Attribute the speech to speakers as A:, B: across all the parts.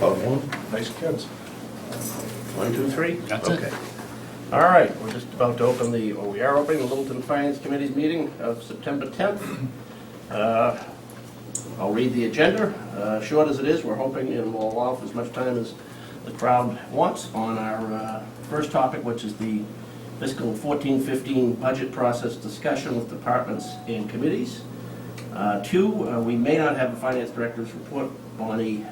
A: Nice kids.
B: 1, 2, 3?
C: That's it.
B: Okay. All right, we're just about to open we are opening the Littleton Finance Committee's meeting of September 10th. I'll read the agenda. Short as it is, we're hoping it will allow for as much time as the crowd wants on our first topic, which is the fiscal 14-15 budget process discussion with departments and committees. 2, we may not have a finance director's report. Bonnie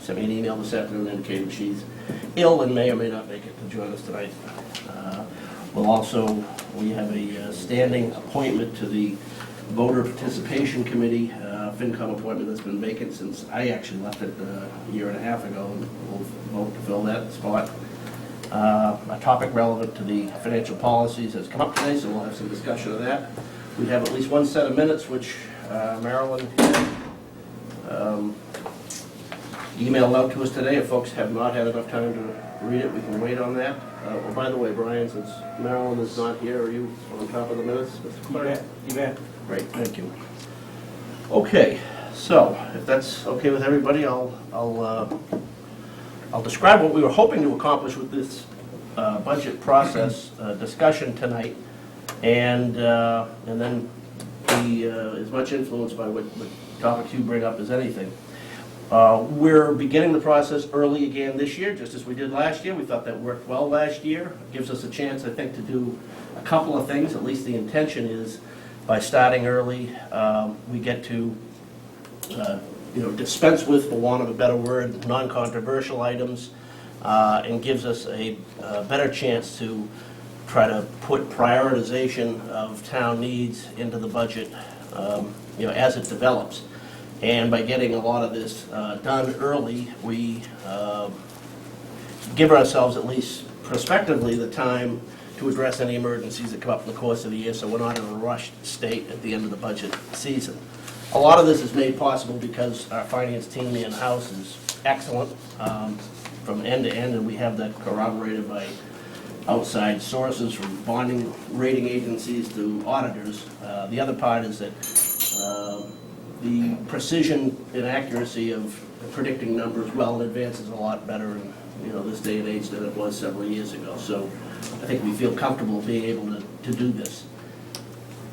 B: sent me an email this afternoon indicating she's ill and may or may not make it to join us tonight. We have a standing appointment to the Voter Participation Committee, FinCom appointment that's been vacant since I actually left it a year and a half ago, and we'll vote to fill that spot. A topic relevant to the financial policies has come up today, so we'll have some discussion of that. We have at least one set of minutes, which Marilyn emailed out to us today. If folks have not had enough time to read it, we can wait on that. By the way, Brian, since Marilyn is not here, are you on top of the minutes, Mr. Clerk?
D: You bet.
B: Great, thank you. Okay, so if that's okay with everybody, I'll describe what we were hoping to accomplish with this budget process discussion tonight, and then be as much influenced by what topics you bring up as anything. We're beginning the process early again this year, just as we did last year. We thought that worked well last year. It gives us a chance, I think, to do a couple of things. At least the intention is, by starting early, we get to dispense with, for want of a better word, non-controversial items, and gives us a better chance to try to put prioritization of town needs into the budget as it develops. And by getting a lot of this done early, we give ourselves, at least prospectively, the time to address any emergencies that come up in the course of the year, so we're not in a rushed state at the end of the budget season. A lot of this is made possible because our finance team in-house is excellent from end to end, and we have that corroborated by outside sources, from bonding rating agencies to auditors. The other part is that the precision and accuracy of predicting numbers well in advance is a lot better in this day and age than it was several years ago. So I think we feel comfortable being able to do this.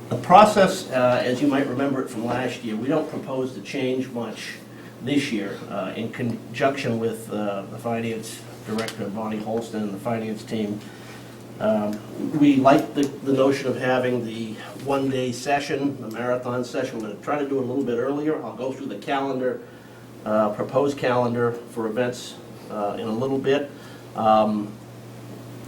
B: The process, as you might remember it from last year, we don't propose to change much this year. In conjunction with the finance director, Bonnie Holston, and the finance team, we like the notion of having the one-day session, the marathon session. We're going to try to do it a little bit earlier. I'll go through the calendar, proposed calendar for events in a little bit.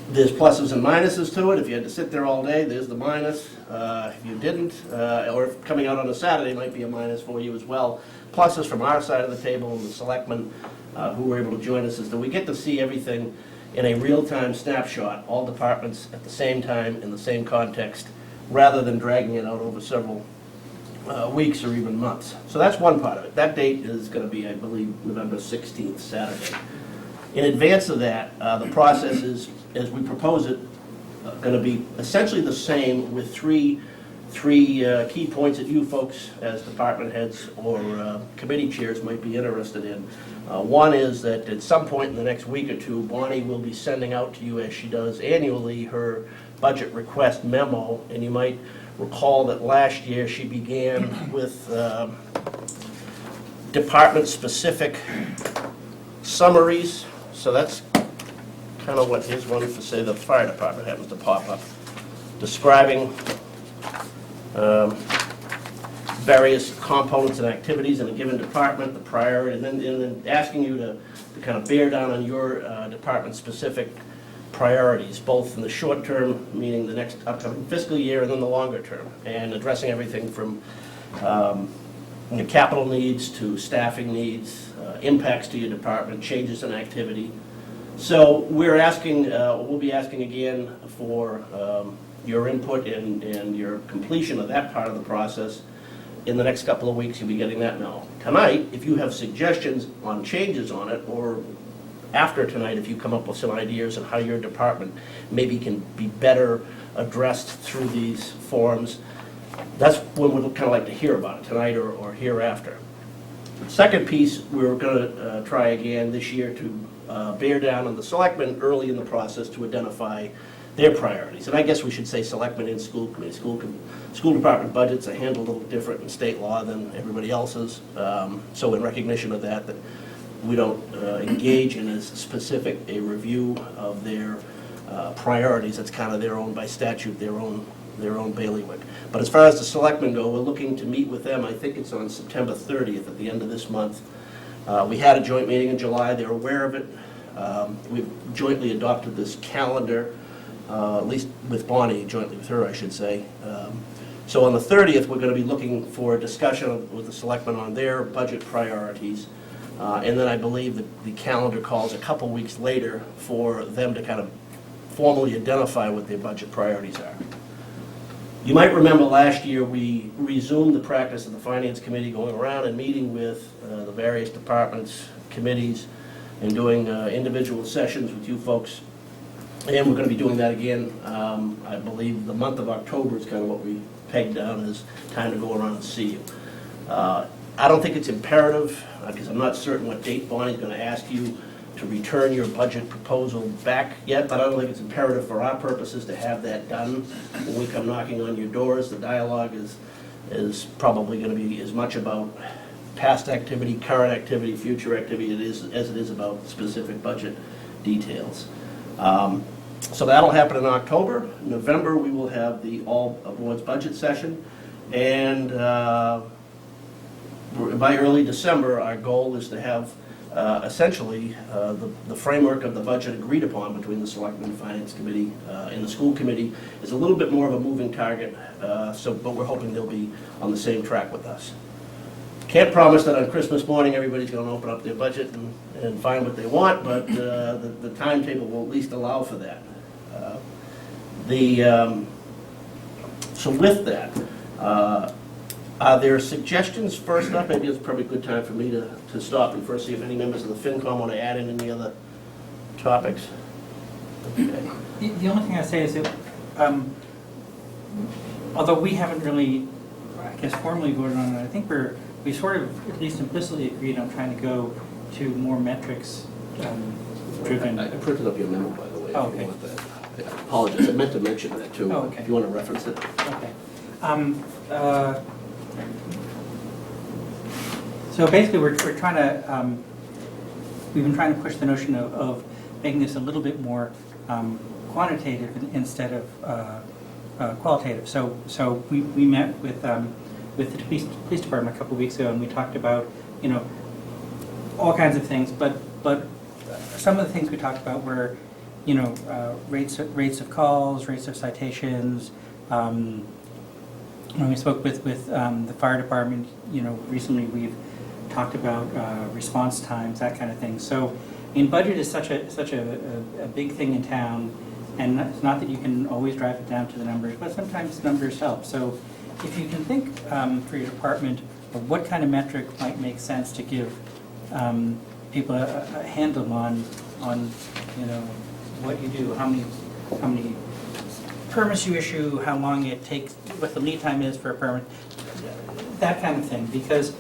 B: There's pluses and minuses to it. If you had to sit there all day, there's the minus. If you didn't, or if coming out on a Saturday might be a minus for you as well. Pluses from our side of the table, and the selectmen who were able to join us, is that we get to see everything in a real-time snapshot, all departments at the same time, in the same context, rather than dragging it out over several weeks or even months. So that's one part of it. That date is going to be, I believe, November 16th, Saturday. In advance of that, the process is, as we propose it, going to be essentially the same, with three key points that you folks as department heads or committee chairs might be interested in. One is that at some point in the next week or two, Bonnie will be sending out to you, as she does annually, her budget request memo, and you might recall that last year she began with department-specific summaries. So that's kind of what his one for, say, the fire department happens to pop up, describing various components and activities in a given department, the priority, and then asking you to kind of bear down on your department-specific priorities, both in the short term, meaning the next upcoming fiscal year, and then the longer term, and addressing everything from capital needs to staffing needs, impacts to your department, changes in activity. So we're asking, we'll be asking again for your input and your completion of that part of the process. In the next couple of weeks, you'll be getting that memo. Tonight, if you have suggestions on changes on it, or after tonight, if you come up with some ideas on how your department maybe can be better addressed through these forms, that's when we'd kind of like to hear about it, tonight or hereafter. Second piece, we're going to try again this year to bear down on the selectmen early in the process to identify their priorities. And I guess we should say selectmen and school committee. School department budgets are handled a little different in state law than everybody else's. So in recognition of that, that we don't engage in as specific a review of their priorities. It's kind of their own, by statute, their own bailiwick. But as far as the selectmen go, we're looking to meet with them. I think it's on September 30th, at the end of this month. We had a joint meeting in July. They're aware of it. We've jointly adopted this calendar, at least with Bonnie, jointly with her, I should say. So on the 30th, we're going to be looking for a discussion with the selectmen on their budget priorities. And then I believe that the calendar calls a couple weeks later for them to kind of formally identify what their budget priorities are. You might remember last year we resumed the practice of the Finance Committee going around and meeting with the various departments, committees, and doing individual sessions with you folks. And we're going to be doing that again. I believe the month of October is kind of what we pegged down as time to go around and see you. I don't think it's imperative, because I'm not certain what date Bonnie's going to ask you to return your budget proposal back yet, but I don't think it's imperative for our purposes to have that done when we come knocking on your doors. The dialogue is probably going to be as much about past activity, current activity, future activity as it is about specific budget details. So that'll happen in October. In November, we will have the all boards budget session, and by early December, our goal is to have essentially the framework of the budget agreed upon between the Selectmen and Finance Committee and the School Committee is a little bit more of a moving target, but we're hoping they'll be on the same track with us. Can't promise that on Christmas morning everybody's going to open up their budget and find what they want, but the timetable will at least allow for that. So with that, are there suggestions first up? Maybe it's probably a good time for me to stop and first see if any members of the FinCom want to add in any other topics. Okay.
A: The only thing I say is that, although we haven't really, I guess, formally voted on it, I think we sort of at least implicitly agreed on trying to go to more metrics driven.
B: I printed up your memo, by the way,
A: Oh,
B: if
A: okay.
B: you want that. I apologize, I meant to mention that too.
A: Oh, okay.
B: If you want to reference it.
A: Okay. So basically, we're trying to, we've been trying to push the notion of making this a little bit more quantitative instead of qualitative. So we met with the police department a couple of weeks ago, and we talked about, all kinds of things, but some of the things we talked about were, rates of calls, rates of citations. When we spoke with the fire department, recently we've talked about response times, that kind of thing. So, budget is such a big thing in town, and it's not that you can always drive it down to the numbers, but sometimes numbers help. So, if you can think for your department of what kind of metric might make sense to give people a handle on what you do, how many permits you issue, how long it takes, what the lead time is for a permit, that kind of thing. Because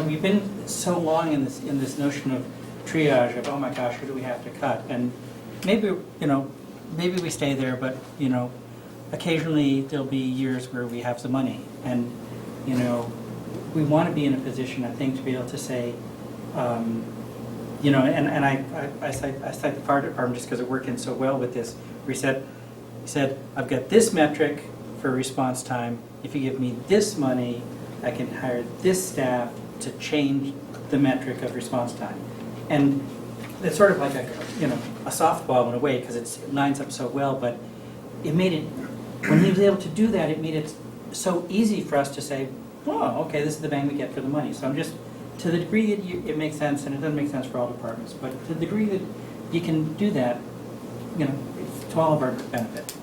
A: we've been so long in this notion of triage of, oh my gosh, who do we have to cut? And maybe we stay there, but occasionally there'll be years where we have the money, and we want to be in a position, I think, to be able to say. And I cite the fire department just because it worked in so well with this. We said, I've got this metric for response time. If you give me this money, I can hire this staff to change the metric of response time. And it's sort of like a softball in a way, because it lines up so well. But it made it, when he was able to do that, it made it so easy for us to say, oh, okay, this is the bang we get for the money. So I'm just, to the degree that it makes sense, and it doesn't make sense for all departments, but to the degree that you can do that, it's to all of our benefit.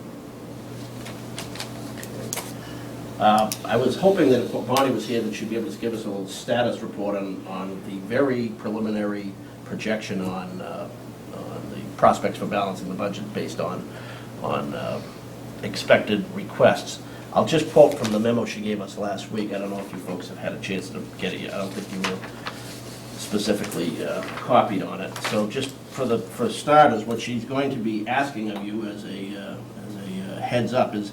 B: I was hoping that if Bonnie was here, that she'd be able to give us a little status report on the very preliminary projection on the prospects for balancing the budget based on expected requests. I'll just quote from the memo she gave us last week. I don't know if you folks have had a chance to get it yet. I don't think you were specifically copied on it. So just for starters, what she's going to be asking of you as a heads up is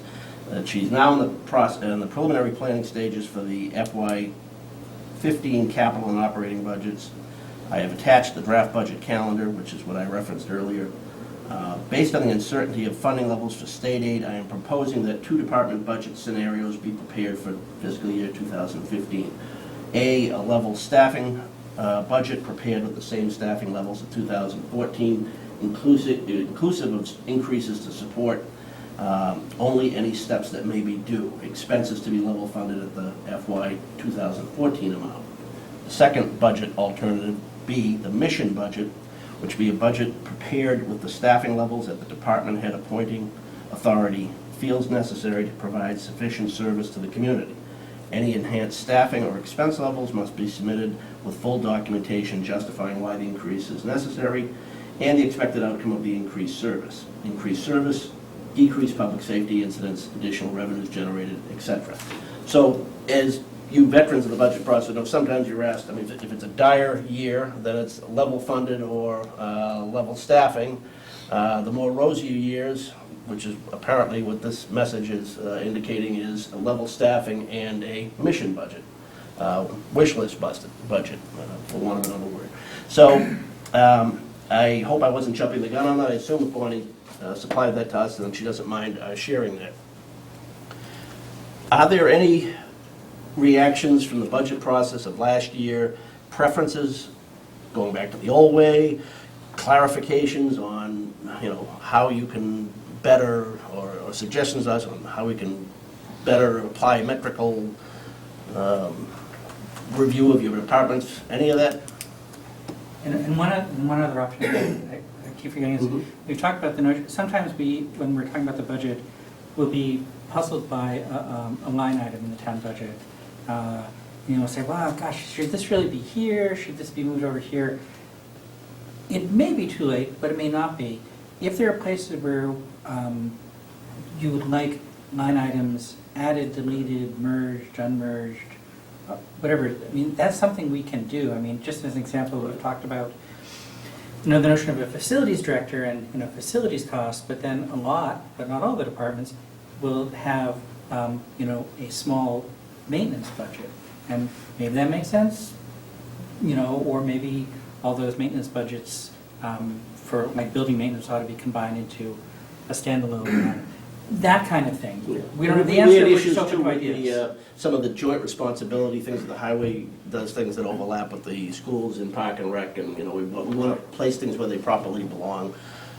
B: that she's now in the preliminary planning stages for the FY15 capital and operating budgets. I have attached the draft budget calendar, which is what I referenced earlier. Based on the uncertainty of funding levels for state aid, I am proposing that 2 department budget scenarios be prepared for fiscal year 2015. A level staffing budget prepared with the same staffing levels of 2014, inclusive of increases to support only any steps that may be due. Expenses to be level funded at the FY 2014 amount. The second budget alternative, B, the mission budget, which be a budget prepared with the staffing levels at the department head appointing authority feels necessary to provide sufficient service to the community. Any enhanced staffing or expense levels must be submitted with full documentation justifying why the increase is necessary and the expected outcome of the increased service. Increased service, decreased public safety incidents, additional revenues generated, etc. So as you veterans of the budget process know, sometimes you're asked, I mean, if it's a dire year, then it's level funded or level staffing. The more rosier years, which is apparently what this message is indicating, is a level staffing and a mission budget, wish list budget, for want of another word. So I hope I wasn't jumping the gun on that. I assume if Bonnie supplied that to us, and she doesn't mind sharing that. Are there any reactions from the budget process of last year, preferences going back to the old way, clarifications on, how you can better, or suggestions on how we can better apply metrical review of your departments, any of that?
A: And one other option I keep forgetting is, we've talked about the notion, sometimes when we're talking about the budget, we'll be puzzled by a line item in the town budget. Say, wow, gosh, should this really be here? Should this be moved over here? It may be too late, but it may not be. If there are places where you would like line items added, deleted, merged, unmerged, whatever, I mean, that's something we can do. I mean, just as an example, we've talked about the notion of a facilities director and facilities costs, but then a lot, but not all the departments, will have a small maintenance budget. And maybe that makes sense, or maybe all those maintenance budgets for like building maintenance ought to be combined into a standalone line. That kind of thing. We don't have the answer, we're just open to ideas.
B: Some of the joint responsibility things, the highway does things that overlap with the schools in Park and Rec, and we want to place things where they properly belong.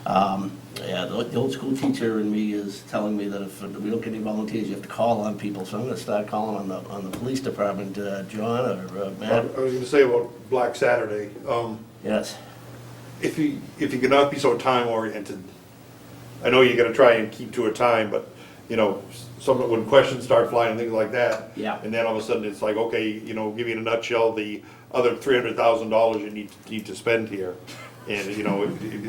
B: The old school teacher in me is telling me that if we don't get any volunteers, you have to call on people. So I'm going to start calling on the police department, John or Matt.
C: I was going to say about Black Saturday.
B: Yes.
C: If you cannot be so time oriented, I know you're going to try and keep to a time, but when questions start flying and things like that,
B: Yeah.
C: and then all of a sudden it's like, okay, give me in a nutshell the other $300,000 you need to spend here. And,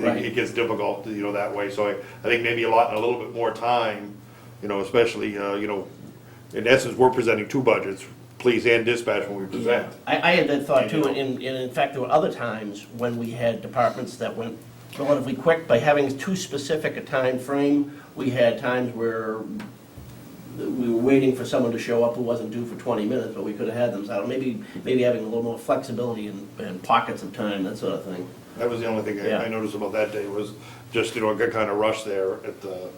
B: Right.
C: it gets difficult, that way. So I think maybe allotting a little bit more time, especially, in essence, we're presenting 2 budgets, police and dispatch when we present.
B: I had that thought too, and in fact, there were other times when we had departments that went relatively quick. By having too specific a time frame, we had times where we were waiting for someone to show up who wasn't due for 20 minutes, but we could have had them out. Maybe having a little more flexibility and pockets of time, that sort of thing.
C: That was the only thing
B: Yeah.
C: I noticed about that day was just, I got kind of rushed there at the,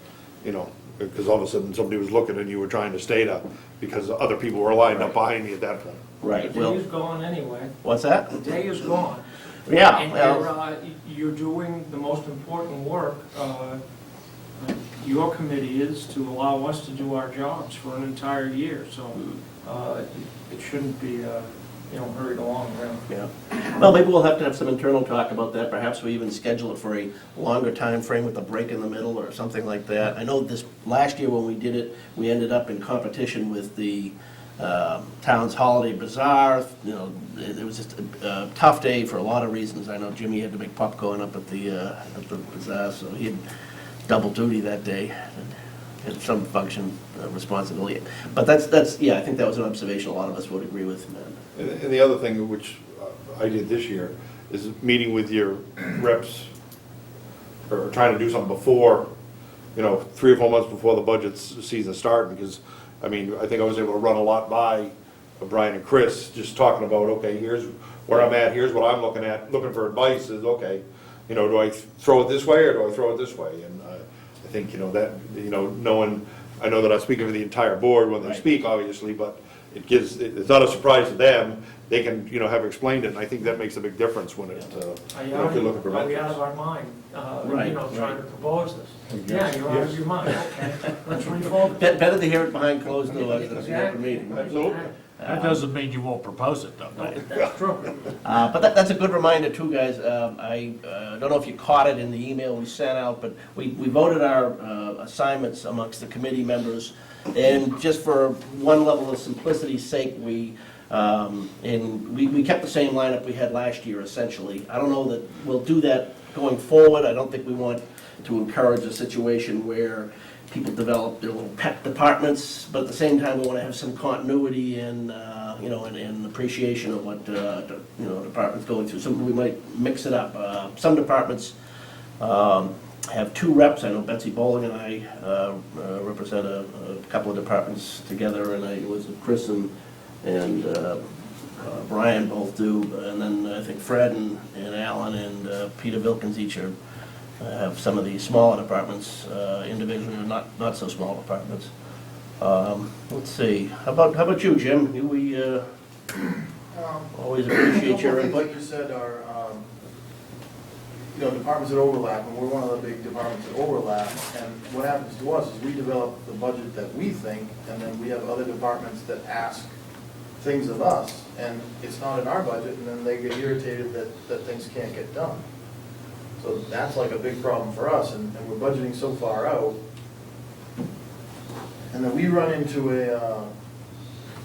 C: because all of a sudden somebody was looking and you were trying to stay up because other people were lined up behind me at that point.
B: Right,
D: The day is gone anyway.
B: What's that?
D: The day is gone.
B: Yeah,
D: And
B: well,
D: you're doing the most important work. Your committee is to allow us to do our jobs for an entire year, so it shouldn't be, hurried along around.
B: yeah. Well, maybe we'll have to have some internal talk about that. Perhaps we even schedule it for a longer time frame with a break in the middle or something like that. I know this, last year when we did it, we ended up in competition with the town's holiday bazaar. It was just a tough day for a lot of reasons. I know Jimmy had to make popcorn up at the bazaar, so he had double duty that day. had some function, responsibility. But that's, yeah, I think that was an observation a lot of us would agree with, man.
C: And the other thing which I did this year is meeting with your reps, or trying to do something before, 3 or 4 months before the budget season started, because, I mean, I think I was able to run a lot by Brian and Chris, just talking about, okay, here's where I'm at, here's what I'm looking at, looking for advice, is, okay, do I throw it this way, or do I throw it this way? And I think, that, knowing, I know that I'm speaking for the entire board when they
B: Right.
C: speak, obviously, but it's not a surprise to them, they can, have explained it, and I think that makes a big difference when it,
D: Are
C: if
D: you
C: you're looking for
D: out
C: benefits.
D: of our mind,
B: Right,
D: trying to propose this?
C: Yes.
D: Yeah, you're out of your mind, okay, let's refocus.
B: Better to hear it behind closed doors than in an open meeting.
C: Absolutely.
E: That doesn't mean you won't propose it, though.
D: No, that's true.
B: But that's a good reminder too, guys. I don't know if you caught it in the email we sent out, but we voted our assignments amongst the committee members. And just for one level of simplicity's sake, we kept the same lineup we had last year, essentially. I don't know that we'll do that going forward. I don't think we want to encourage a situation where people develop their little pet departments, but at the same time, we want to have some continuity and, and appreciation of what, departments going through. So we might mix it up. Some departments have 2 reps. I know Betsy Bowling and I represent a couple of departments together, and I was Chris and Brian both do. And then I think Fred and Alan and Peter Vilkins each have some of the smaller departments individually, or not so small departments. Let's see. How about you, Jim? We always appreciate your
F: A couple of
B: input.
F: things that you said are, departments that overlap, and we're one of the big departments that overlap. And what happens to us is we develop the budget that we think, and then we have other departments that ask things of us, and it's not in our budget, and then they get irritated that things can't get done. So that's like a big problem for us, and we're budgeting so far out. And then we run into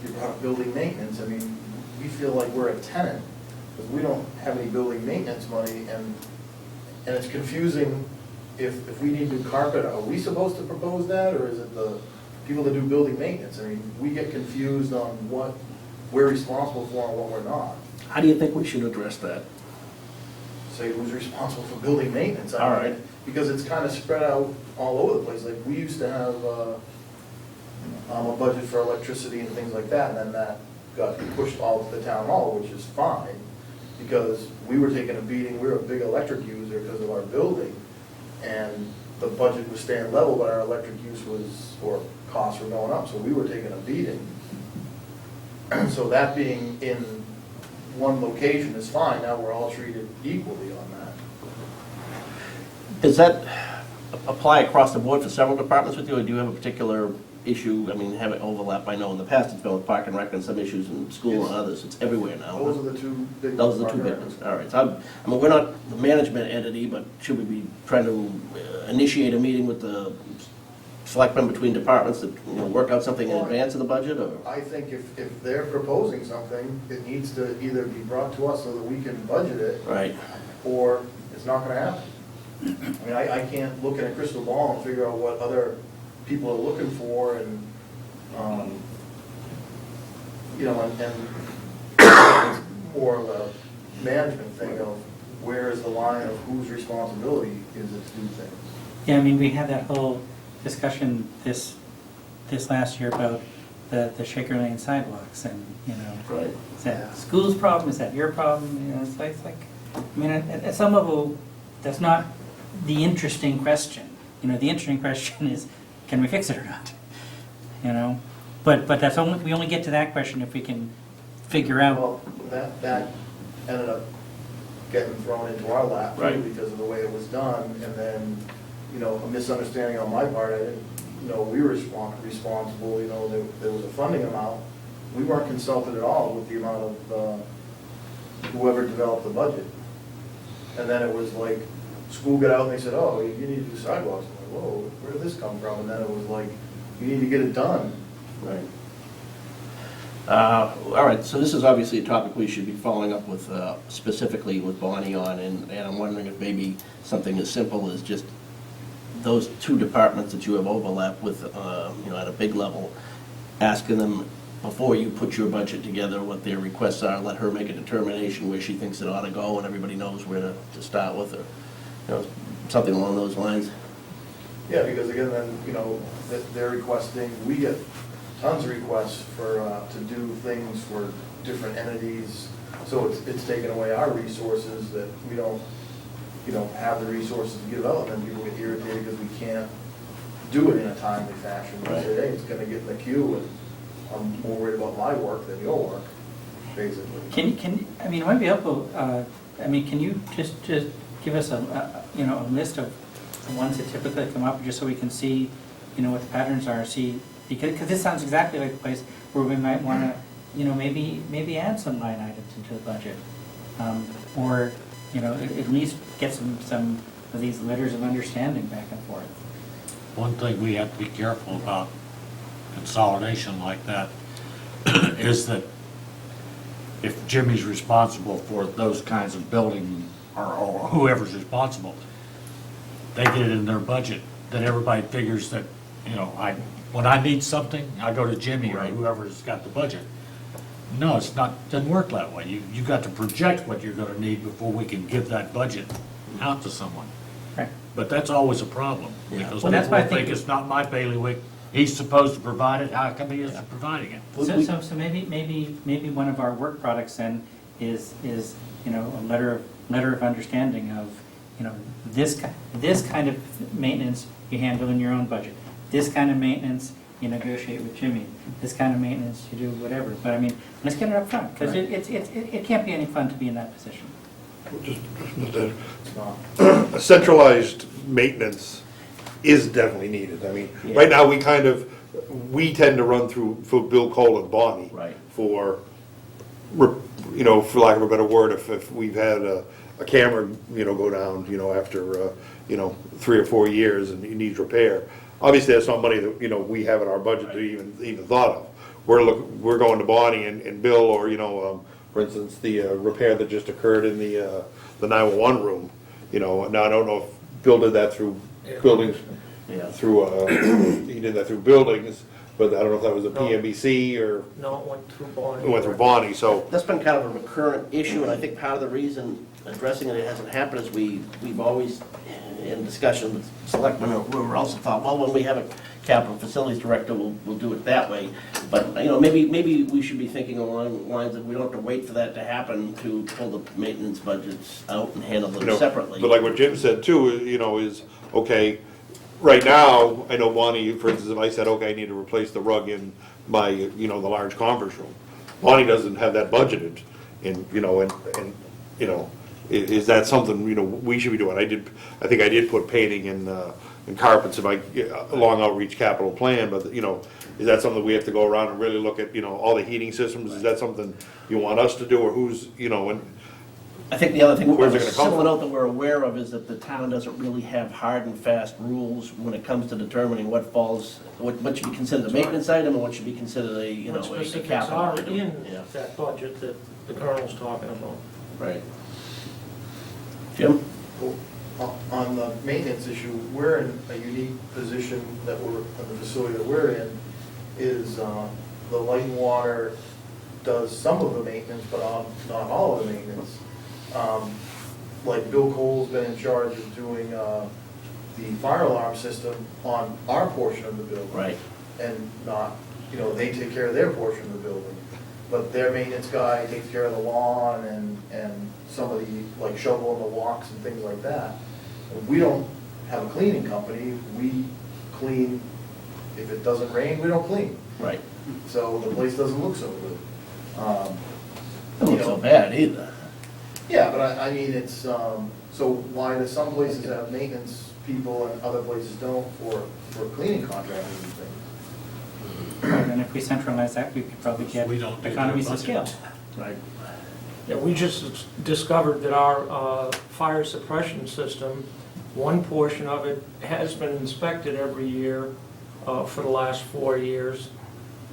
F: you brought up building maintenance. I mean, we feel like we're a tenant, because we don't have any building maintenance money, and it's confusing if we need new carpet, are we supposed to propose that, or is it the people that do building maintenance? I mean, we get confused on what we're responsible for and what we're not.
B: How do you think we should address that?
F: Say who's responsible for building maintenance.
B: All right.
F: Because it's kind of spread out all over the place. Like, we used to have a budget for electricity and things like that, and then that got pushed all to the town hall, which is fine, because we were taking a beating. We were a big electric user because of our building, and the budget was staying level, but our electric use or costs were going up, so we were taking a beating. So that being in one location is fine. Now we're all treated equally on that.
B: Does that apply across the board for several departments with you, or do you have a particular issue? I mean, have it overlap? I know in the past it's been with Park and Rec and some issues in school and others. It's everywhere now.
F: Those are the two big ones.
B: Those are the 2 big ones. All right. So I mean, we're not the management entity, but should we be trying to initiate a meeting with the selectmen between departments to, work out something in advance of the budget, or?
F: I think if they're proposing something, it needs to either be brought to us so that we can budget it,
B: Right.
F: or it's not gonna happen. I mean, I can't look in a crystal ball and figure out what other people are looking for, and, and it's more of a management thing of where is the line of whose responsibility is it to do things.
A: Yeah, I mean, we had that whole discussion this last year about the Shaker Lane sidewalks, and,
B: Right.
A: is that school's problem, is that your problem? It's like, I mean, at some level, that's not the interesting question. The interesting question is, can we fix it or not? But we only get to that question if we can figure out.
F: Well, that ended up getting thrown into our lap too,
B: Right.
F: because of the way it was done, and then, a misunderstanding on my part. I didn't know we were responsible, there was a funding amount. We weren't consulted at all with the amount of, whoever developed the budget. And then it was like, school got out and they said, oh, you need to do sidewalks. I'm like, whoa, where did this come from? And then it was like, you need to get it done.
B: Right. All right, so this is obviously a topic we should be following up with specifically with Bonnie on, and I'm wondering if maybe something as simple as just those two departments that you have overlap with, you know, at a big level, asking them before you put your budget together what their requests are, let her make a determination where she thinks it ought to go, and everybody knows where to start with, or, you know, something along those lines.
F: Yeah, because again, then, you know, they're requesting, we get tons of requests for, to do things for different entities. So it's taken away our resources that we don't, you know, have the resources to give out, and people get irritated because we can't do it in a timely fashion. We say, hey, it's gonna get in the queue, and I'm more worried about my work than your work, basically.
A: I mean, it might be helpful, I mean, can you just give us you know, a list of the ones that typically come up, just so we can see, you know, what the patterns are, because this sounds exactly like a place where we might want to, you know, maybe add some line items into the budget. Or, you know, at least get some of these letters of understanding back and forth.
E: One thing we have to be careful about consolidation like that is that if Jimmy's responsible for those kinds of building, or whoever's responsible, they get it in their budget, then everybody figures that, you know, when I need something, I go to Jimmy or whoever's got the budget. No, it's not, doesn't work that way. You got to project what you're gonna need before we can give that budget out to someone.
A: Right.
E: But that's always a problem,
B: Yeah.
E: because
A: Well, that's why I
E: people think
A: think-
E: it's not my bailiwick. He's supposed to provide it, how come he isn't providing it?
A: So maybe one of our work products then is, you know, a letter of understanding of, you know, this kind of maintenance you handle in your own budget. This kind of maintenance you negotiate with Jimmy. This kind of maintenance you do whatever. But I mean, let's get it up front, because it can't be any fun to be in that position.
F: It's not.
C: A centralized maintenance is definitely needed. I mean,
B: Yeah.
C: right now, we tend to run through, for Bill Cole and Bonnie.
B: Right.
C: For, you know, for lack of a better word, if we've had a camera, you know, go down, you know, after, you know, 3 or 4 years and it needs repair. Obviously, that's not money that, you know, we have in our budget to even thought of. We're going to Bonnie and Bill, or, you know, for instance, the repair that just occurred in the 911 room, you know, now I don't know if Bill did that through buildings,
B: Yeah.
C: he did that through buildings, but I don't know if that was a
D: No.
C: PMBC or
D: No, it went through Bonnie.
C: it went through Bonnie, so.
B: That's been kind of a recurrent issue, and I think part of the reason addressing it hasn't happened is we've always, in discussion with selectmen, we were also thought, well, when we have a capital facilities director, we'll do it that way. But, you know, maybe we should be thinking along the lines of we don't have to wait for that to happen to pull the maintenance budgets out and handle
C: You
B: them
C: know,
B: separately.
C: But like what Jim said too, you know, is, okay, right now, I know Bonnie, for instance, if I said, okay, I need to replace the rug in my, you know, the large conference room, Bonnie doesn't have that budgeted, and, you know, and, you know, is that something, you know, we should be doing? I think I did put painting and carpets in my long outreach capital plan, but, you know, is that something we have to go around and really look at, you know, all the heating systems? Is that something you want us to do, or who's, you know, and,
B: I think the other thing,
C: Where's it
B: a
C: gonna come
B: simple
C: from?
B: note that we're aware of is that the town doesn't really have hard and fast rules when it comes to determining what falls, what should be considered a maintenance item and what should be considered a, you know,
D: What
B: a
D: specifics
B: capital
D: are
B: item.
D: in
B: Yeah,
D: that budget that the colonel's talking about.
B: right. Jim?
F: On the maintenance issue, we're in a unique position that we're, in the facility that we're in, is the light and water does some of the maintenance, but not all of the maintenance. Like Bill Cole's been in charge of doing the fire alarm system on our portion of the building.
B: Right.
F: And not, you know, they take care of their portion of the building. But their maintenance guy takes care of the lawn and some of the, like shoveling the walks and things like that. And we don't have a cleaning company, we clean, if it doesn't rain, we don't clean.
B: Right.
F: So the place doesn't look so good.
B: Doesn't look so bad either.
F: Yeah, but I mean, it's, so why do some places have maintenance people and other places don't for cleaning contractors and things?
A: And if we centralize that, we could probably get
E: We don't do
A: economies
E: their
A: of scale.
E: budgets.
B: Right.
D: Yeah, we just discovered that our fire suppression system, one portion of it has been inspected every year for the last 4 years,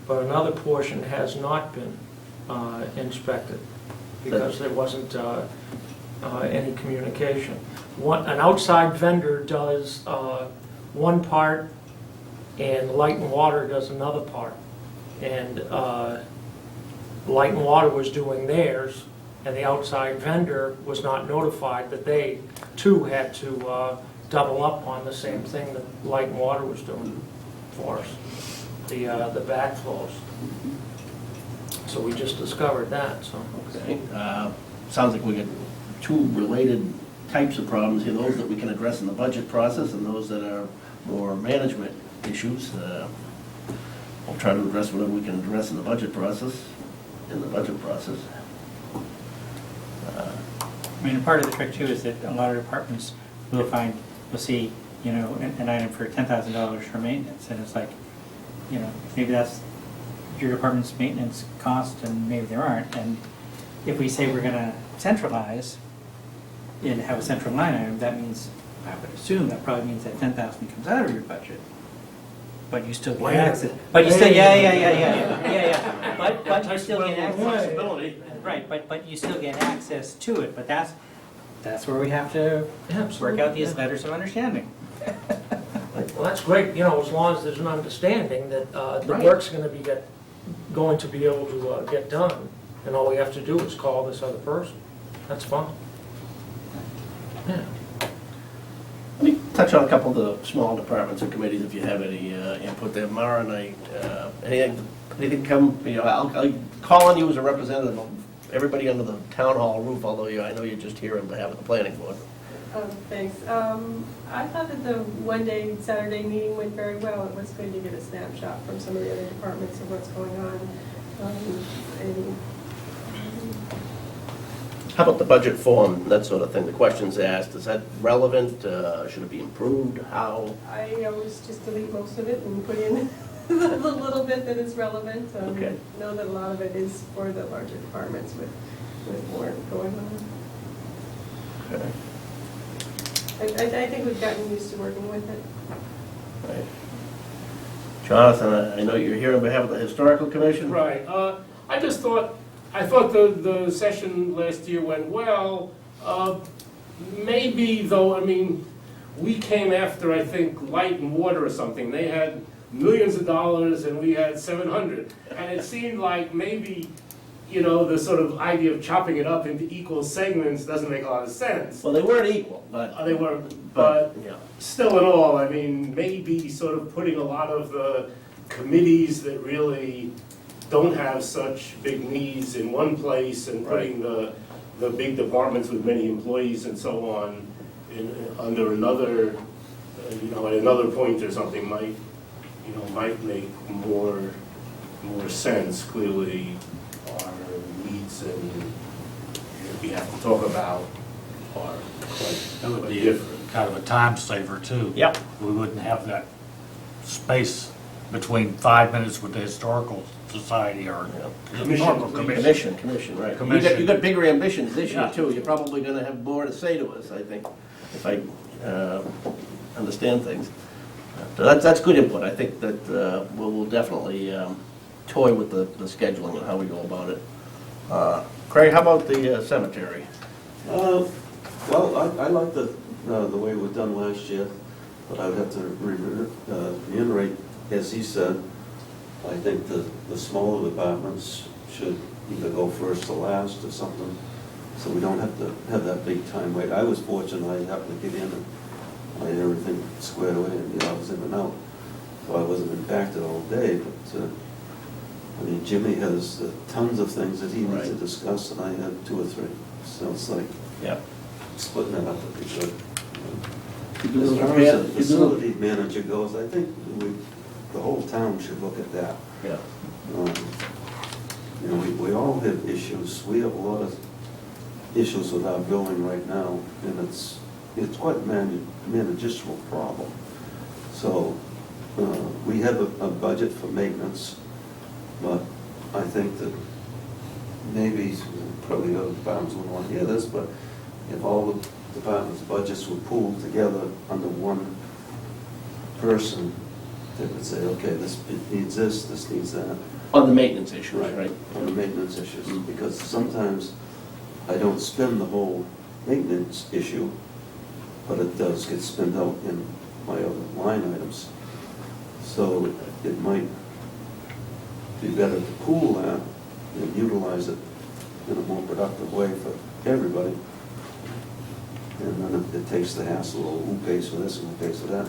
D: but another portion has not been inspected because there wasn't any communication. An outside vendor does one part, and Light and Water does another part. And Light and Water was doing theirs, and the outside vendor was not notified that they too had to double up on the same thing that Light and Water was doing for us, the backflows. So we just discovered that, so.
B: Okay, sounds like we got two related types of problems here, those that we can address in the budget process and those that are more management issues. We'll try to address whatever we can address in the budget process.
A: I mean, part of the trick too is that a lot of departments will see, you know, an item for $10,000 for maintenance, and it's like, you know, maybe that's your department's maintenance cost, and maybe there aren't. And if we say we're gonna centralize and have a central line item, that means, I would assume, that probably means that 10,000 comes out of your budget. But you still
D: Wait
A: get
D: a
A: access,
D: minute.
A: but you still,
D: Wait a
A: yeah. But you still get access.
B: Flexibility.
A: Right, but you still get access to it, but that's where we have to work out these letters of understanding.
D: Well, that's great, you know, as long as there's an understanding that the
B: Right.
D: work's going to be able to get done, and all we have to do is call this other person. That's fine. Yeah.
B: Let me touch on a couple of the small departments and committees if you have any input there. Mara and I, anything come, you know, I'll call on you as a representative of everybody under the town hall roof, although I know you're just here on behalf of the planning board.
G: Thanks. I thought that the one-day Saturday meeting went very well. It was good to get a snapshot from some of the other departments of what's going on. And
B: How about the budget form, that sort of thing, the questions asked, is that relevant? Should it be improved? How?
G: I always just delete most of it and put in the little bit that is relevant.
B: Okay.
G: Know that a lot of it is for the larger departments with more going on.
B: Okay.
G: I think we've gotten used to working with it.
B: Right. Jonathan, I know you're here on behalf of the Historical Commission?
H: Right, I thought the session last year went well. Maybe though, I mean, we came after, I think, Light and Water or something. They had millions of dollars and we had 700. And it seemed like maybe, you know, the sort of idea of chopping it up into equal segments doesn't make a lot of sense.
B: Well, they weren't equal, but,
H: They were, but
B: yeah.
H: still in all, I mean, maybe sort of putting a lot of the committees that really don't have such big needs in one place and putting the big departments with many employees and so on under another, you know, at another point or something might make more sense. Clearly, our needs and we have to talk about are
E: That would
H: quite
E: be
H: different.
E: kind of a time saver too.
B: Yep.
E: We wouldn't have that space between 5 minutes with the Historical Society or Historical Commission.
B: Commission, right.
E: Commission.
B: You got bigger ambitions this year
E: Yeah.
B: too. You're probably gonna have more to say to us, I think, if I understand things. So that's good input. I think that we'll definitely toy with the scheduling and how we go about it. Craig, how about the cemetery?
I: Well, I like the way it was done last year, but I would have to reiterate, as he said, I think the smaller departments should either go first or last or something, so we don't have to have that big time wait. I was fortunate, I happened to get in and I had everything squared away, and I was in and out, so I wasn't impacted all day, but I mean, Jimmy has tons of things that he needs to
B: Right.
I: discuss, and I had 2 or 3, so it's like
B: Yeah.
I: splitting that up would be good.
B: You
I: As
B: do
I: far
B: it,
I: as the
B: you do
I: facility manager goes, I think the whole town should look at that.
B: Yeah.
I: You know, we all have issues. We have a lot of issues with our building right now, and it's quite a manageable problem. So, we have a budget for maintenance, but I think that maybe, probably other departments wouldn't want to hear this, but if all the departments' budgets were pooled together under one person, they would say, okay, this needs this needs that.
B: On the maintenance issues, right?
I: On the maintenance issues, because sometimes I don't spend the whole maintenance issue, but it does get spent out in my other line items. So it might be better to pool that and utilize it in a more productive way for everybody. And then it takes the hassle of who pays for this and who pays for that.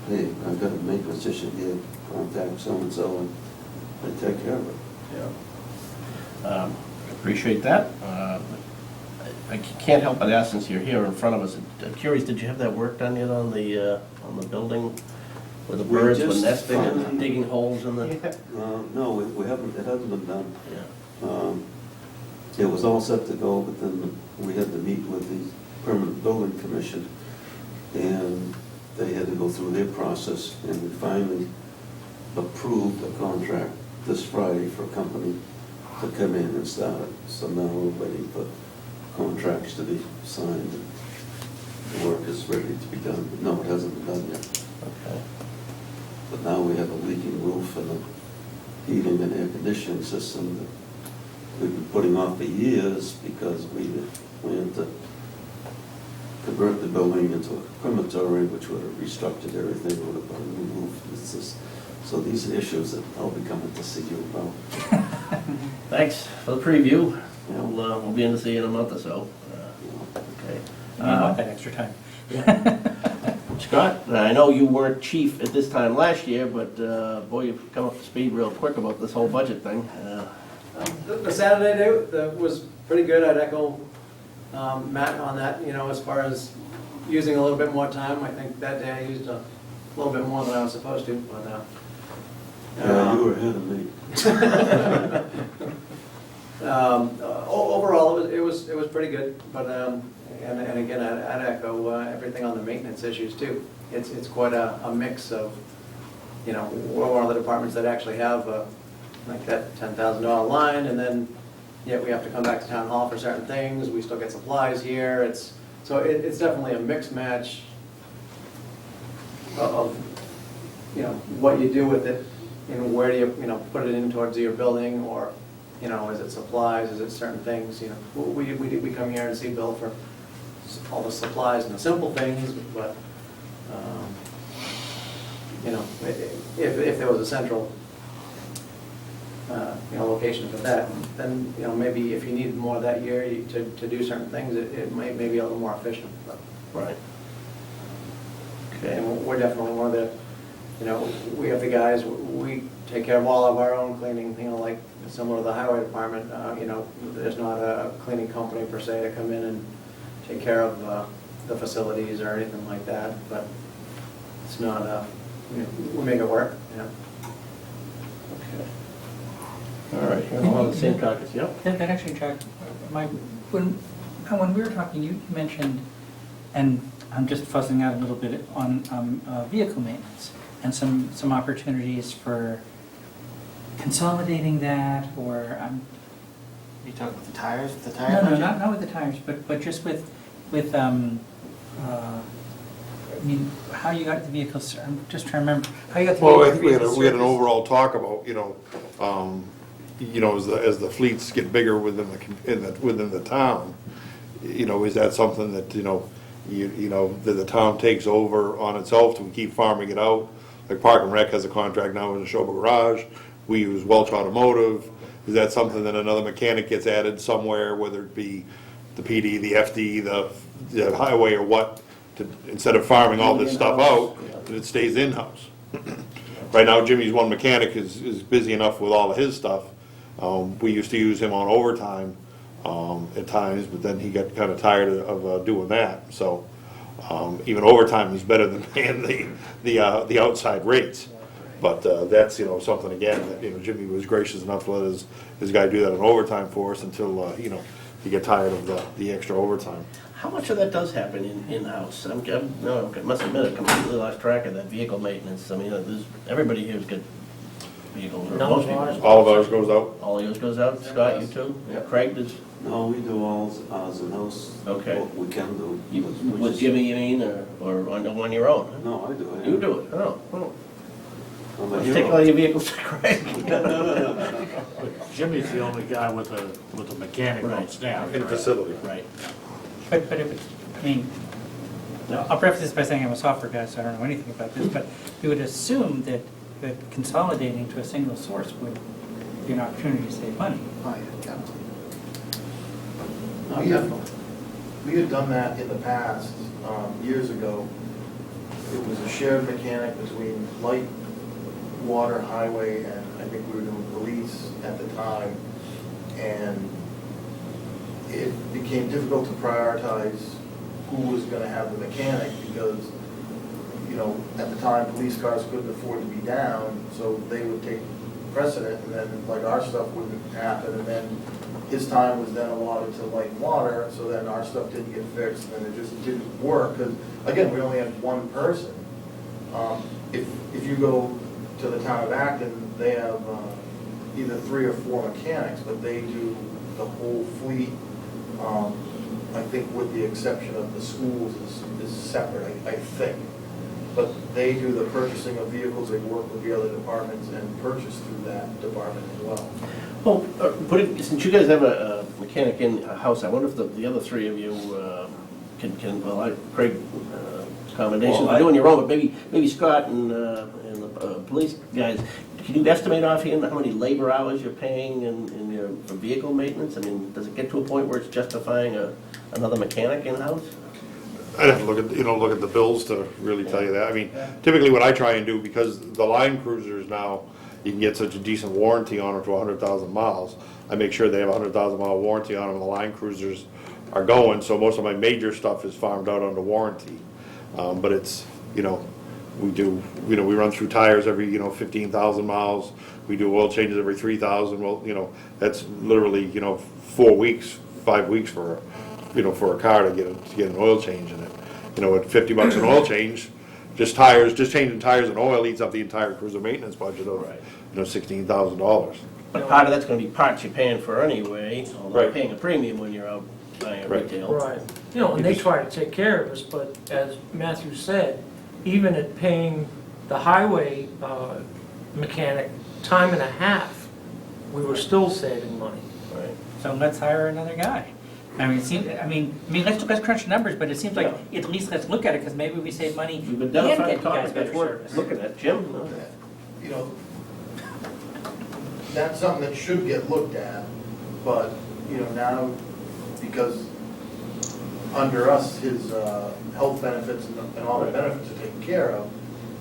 I: Hey, I've got a maintenance issue here, contact so-and-so, and they take care of it.
B: Yeah. Appreciate that. I can't help but ask, since you're here in front of us, I'm curious, did you have that work done yet on the building? Where the
I: We
B: birds were
I: just
B: nesting and
I: finally-
B: digging holes in the?
I: No, we haven't, it hasn't been done.
B: Yeah.
I: It was all set to go, but then we had to meet with the Permanent Building Commission, and they had to go through their process, and we finally approved a contract this Friday for a company to come in and start it. So now we're waiting for contracts to be signed, and the work is ready to be done. But no, it hasn't been done yet.
B: Okay.
I: But now we have a leaking roof and a heating and air conditioning system that we've been putting off for years because we planned to convert the building into a crematory, which would have restructured everything, would have put a new roof. So these are issues that I'll be coming to see you about.
B: Thanks for the preview.
I: Yeah.
B: We'll be in to see you in a month or so. Okay.
A: You want that extra time.
B: Scott, I know you weren't chief at this time last year, but boy, you've come up to speed real quick about this whole budget thing.
J: The Saturday day that was pretty good. I'd echo Matt on that, as far as using a little bit more time. I think that day I used a little bit more than I was supposed to, but
I: Yeah, you were ahead of me.
J: overall, it was pretty good. But and again, I'd echo everything on the maintenance issues too. It's quite a mix of, we're one of the departments that actually have like that $10,000 line, and then yet we have to come back to town hall for certain things. We still get supplies here. It's definitely a mixed match of what you do with it, and where do you put it in towards your building, or is it supplies, is it certain things? We come here and see Bill for all the supplies and the simple things, but if there was a central location for that, then maybe if you needed more that year to do certain things, it might be a little more efficient. But,
B: Right. Okay.
J: and we're definitely one of the, we have the guys, we take care of all of our own cleaning, like similar to the highway department. There's not a cleaning company per se to come in and take care of the facilities or anything like that, but it's not, we make it work.
B: Okay. All right, here's one of the same topics, yep.
A: That actually, Jack, when we were talking, you mentioned, and I'm just fuzzing out a little bit on vehicle maintenance and some opportunities for consolidating that, or
J: You talking about the tires? The
A: no, not with the tires, but just with how you got the vehicles. I'm just trying to remember how you got the
C: Well, I
A: vehicles.
C: think we had an overall talk about, as the fleets get bigger within the town, is that something that, that the town takes over on itself? Do we keep farming it out? Like Park and Rec has a contract now in the Neshoba Garage. We use Welch Automotive. Is that something that another mechanic gets added somewhere, whether it be the PD, the FD, the highway, or what, instead of farming all this stuff out, that it stays in-house? Right now, Jimmy's one mechanic is busy enough with all of his stuff. We used to use him on overtime at times, but then he got kind of tired of doing that. So even overtime is better than paying the outside rates. But that's, something again, that, Jimmy was gracious enough to let his guy do that on overtime for us until, he get tired of the extra overtime.
B: How much of that does happen in-house? I must admit, I completely lost track of that vehicle maintenance. I mean, everybody here's got vehicles, or most people.
C: All of ours goes out.
B: All yours goes out? Scott, you too? Yeah. Craig, does,
I: No, we do all ours in-house.
B: Okay.
I: What we can do.
B: with Jimmy, you mean, or on your own?
I: No, I do.
B: You do it? Oh.
I: I'm a
B: Let's
I: hero.
B: take all your vehicles to Craig.
I: No.
E: Jimmy's the only guy with a mechanic on
B: Right.
E: staff.
C: In facility.
B: Right.
A: But if it's, Now, I'll preface this by saying I'm a software guy, so I don't know anything about this, but you would assume that consolidating to a single source would be an opportunity to save money.
F: Oh, yeah,
J: Oh,
F: We had-
J: definitely.
F: We had done that in the past, years ago. It was a shared mechanic between light, water, highway, and I think we were doing police at the time. And it became difficult to prioritize who was gonna have the mechanic because, you know, at the time, police cars couldn't afford to be down, so they would take precedent, and then, like, our stuff wouldn't happen, and then his time was then allotted to light and water, so then our stuff didn't get fixed, and it just didn't work, because, again, we only had one person. If you go to the town of Acton, they have either 3 or 4 mechanics, but they do the whole fleet. I think with the exception of the schools is separate, I think. But they do the purchasing of vehicles, they work with the other departments and purchase through that department as well.
B: Well, since you guys have a mechanic in-house, I wonder if the other 3 of you Craig, accommodations,
A: Well,
B: are doing your own, but maybe Scott and the police guys, can you estimate offhand how many labor hours you're paying for vehicle maintenance? I mean, does it get to a point where it's justifying another mechanic in-house?
C: I'd have to look at the bills to really tell you that. I mean, typically what I try and do, because the line cruisers now, you can get such a decent warranty on them to 100,000 miles. I make sure they have a 100,000 mile warranty on them, and the line cruisers are going, so most of my major stuff is farmed out under warranty. But it's, we run through tires every, 15,000 miles. We do oil changes every 3,000. Well, that's literally, 4 weeks, 5 weeks for a car to get an oil change in it. At $50 an oil change, just changing tires and oil eats up the entire cruiser maintenance budget of,
B: Right.
C: $16,000.
B: But part of that's gonna be parts you're paying for anyway, although you're
C: Right.
B: paying a premium when you're out buying at
C: Right.
B: retail.
D: Right. And they try to take care of us, but as Matthew said, even at paying the highway mechanic time and a half, we were still saving money.
B: Right.
A: So let's hire another guy. Let's crunch the numbers, but it seems like at least let's look at it, because maybe we save money
B: You've
A: and
B: identified
A: get you guys
B: topics
A: better
B: that's worth
A: service.
B: looking at. Jim? No?
F: You know, that's something that should get looked at, but, now, because under us, his health benefits and all the benefits are taken care of,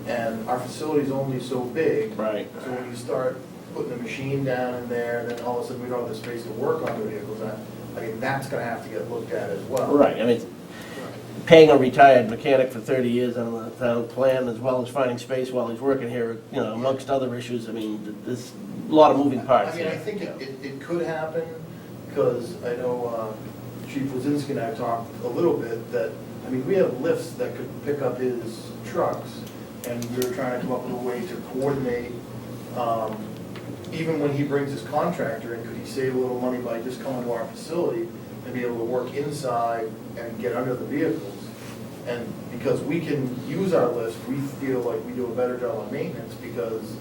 F: and our facility's only so big.
B: Right.
F: So when you start putting the machine down in there, and then all of a sudden we don't have the space to work on the vehicles, that's gonna have to get looked at as well.
B: Right, I mean, paying a retired mechanic for 30 years on the town plan, as well as finding space while he's working here, amongst other issues, there's a lot of moving parts
F: I
B: here.
F: think it could happen, because I know Chief Wazinski and I talked a little bit that, we have lifts that could pick up his trucks, and we were trying to come up with a way to coordinate, even when he brings his contractor in, could he save a little money by just coming to our facility and be able to work inside and get under the vehicles? And because we can use our lifts, we feel like we do a better job on maintenance because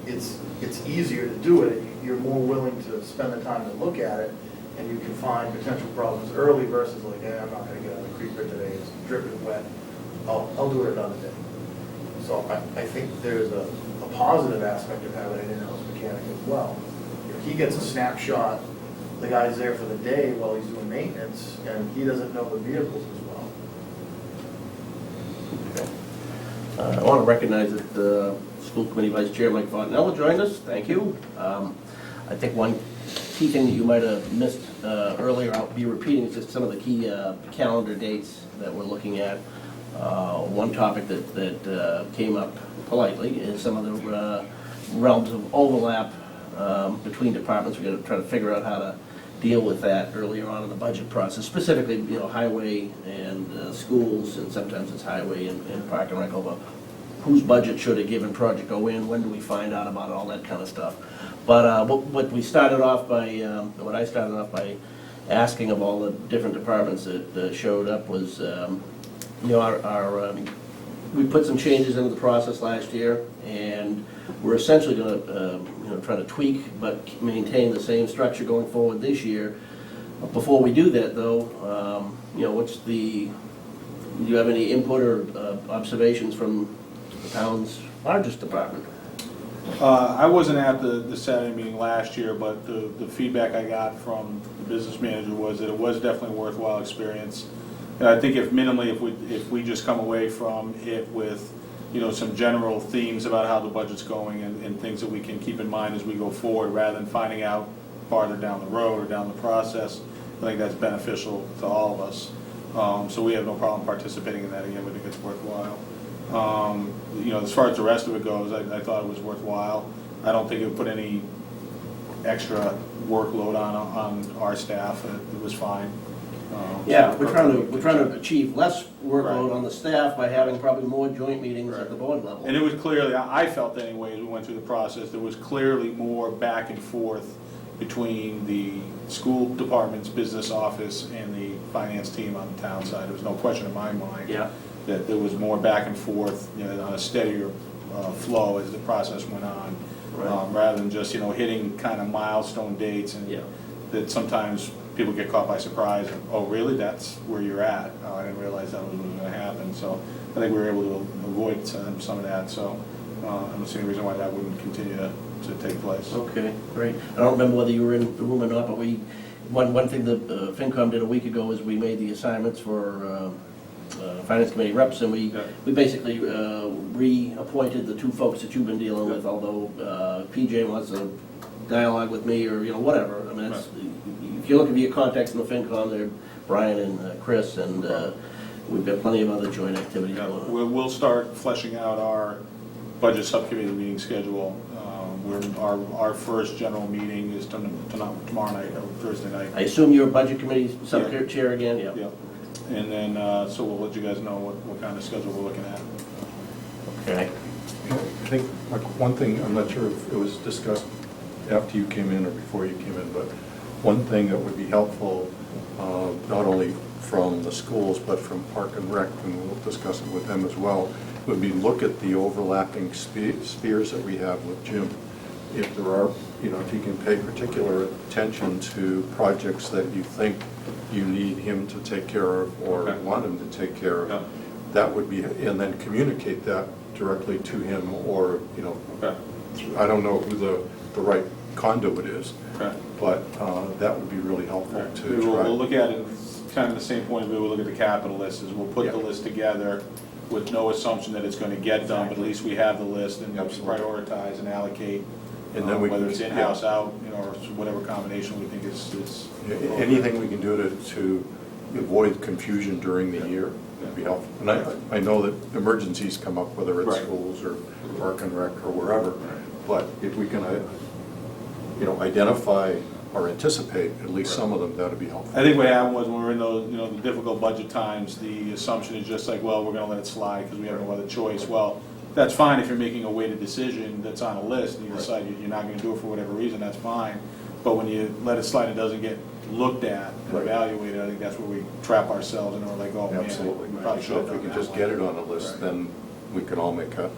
F: it's easier to do it. You're more willing to spend the time to look at it, and you can find potential problems early versus like, I'm not gonna get on the creeper today, it's dripping wet, I'll do it another day. So I think there's a positive aspect of having an in-house mechanic as well. He gets a snapshot, the guy's there for the day while he's doing maintenance, and he doesn't know the vehicles as well.
B: I want to recognize that the school committee vice chair, Mike Fontanella, joined us. Thank you. I think one key thing that you might have missed earlier, I'll be repeating, is just some of the key calendar dates that we're looking at. One topic that came up politely is some of the realms of overlap between departments. We're going to try to figure out how to deal with that earlier on in the budget process, specifically, highway and schools, and sometimes it's highway and park and rec, over whose budget should a given project go in, when do we find out about it, all that kind of stuff. But what I started off by asking of all the different departments that showed up was, we put some changes into the process last year, and we're essentially going to, try to tweak but maintain the same structure going forward this year. Before we do that, though, what's the Do you have any input or observations from the town's largest department?
K: I wasn't at the Saturday meeting last year, but the feedback I got from the business manager was that it was definitely a worthwhile experience. And I think if we just come away from it with, some general themes about how the budget's going and things that we can keep in mind as we go forward, rather than finding out farther down the road or down the process, I think that's beneficial to all of us. So we have no problem participating in that again. We think it's worthwhile. As far as the rest of it goes, I thought it was worthwhile. I don't think it would put any extra workload on our staff. It was fine.
B: Yeah, we're trying to achieve less workload on the staff by having probably more joint meetings at the board level.
K: And it was clearly, I felt anyway, as we went through the process, there was clearly more back and forth between the school department's business office and the finance team on the town side. There was no question in my mind.
B: Yeah.
K: That there was more back and forth, on a steadier flow as the process went on.
B: Right.
K: Rather than just, hitting kind of milestone dates and
B: Yeah.
K: that sometimes people get caught by surprise and, oh, really, that's where you're at? Oh, I didn't realize that was going to happen. So I think we were able to avoid some of that. So I don't see any reason why that wouldn't continue to take place.
B: Okay, great. I don't remember whether you were in the room or not, but one thing that FinCom did a week ago is we made the assignments for Finance Committee reps, and we basically reappointed the two folks that you've been dealing with, although PJ wants a dialogue with me or, whatever. I mean, if you look at your contacts in the FinCom, they're Brian and Chris, and we've got plenty of other joint activities going on.
K: We'll start fleshing out our budget subcommittee meeting schedule. Our first general meeting is tomorrow night, or Thursday night.
B: I assume you're a budget committee sub-chair again? Yeah.
K: Yeah. And then, so we'll let you guys know what kind of schedule we're looking at.
B: Okay.
L: I think, like, one thing, I'm not sure if it was discussed after you came in or before you came in, but one thing that would be helpful, not only from the schools, but from Park and Rec, and we'll discuss it with them as well, would be look at the overlapping spheres that we have with Jim. If there are, if you can pay particular attention to projects that you think you need him to take care of or want him to take care of, that would be, and then communicate that directly to him, or, I don't know who the right conduit is, but that would be really helpful to try.
K: We'll look at it kind of the same point of view. We'll look at the capital list, is we'll put the list together with no assumption that it's going to get done, but at least we have the list and prioritize and allocate. And then whether it's in-house, out, or whatever combination we think is
L: anything we can do to avoid confusion during the year would be helpful. And I know that emergencies come up, whether it's schools or Park and Rec or wherever, but if we can, identify or anticipate at least some of them, that'd be helpful.
K: I think what happened was when we were in those, the difficult budget times, the assumption is just like, well, we're going to let it slide because we have no other choice. Well, that's fine if you're making a weighted decision that's on a list and you decide you're not going to do it for whatever reason, that's fine. But when you let it slide and it doesn't get looked at and evaluated, I think that's where we trap ourselves and we're like, oh man,
L: Absolutely.
K: we probably should
L: So
K: have
L: if
K: done
L: we could
K: that
L: just
K: one.
L: get it on a list, then we can all make a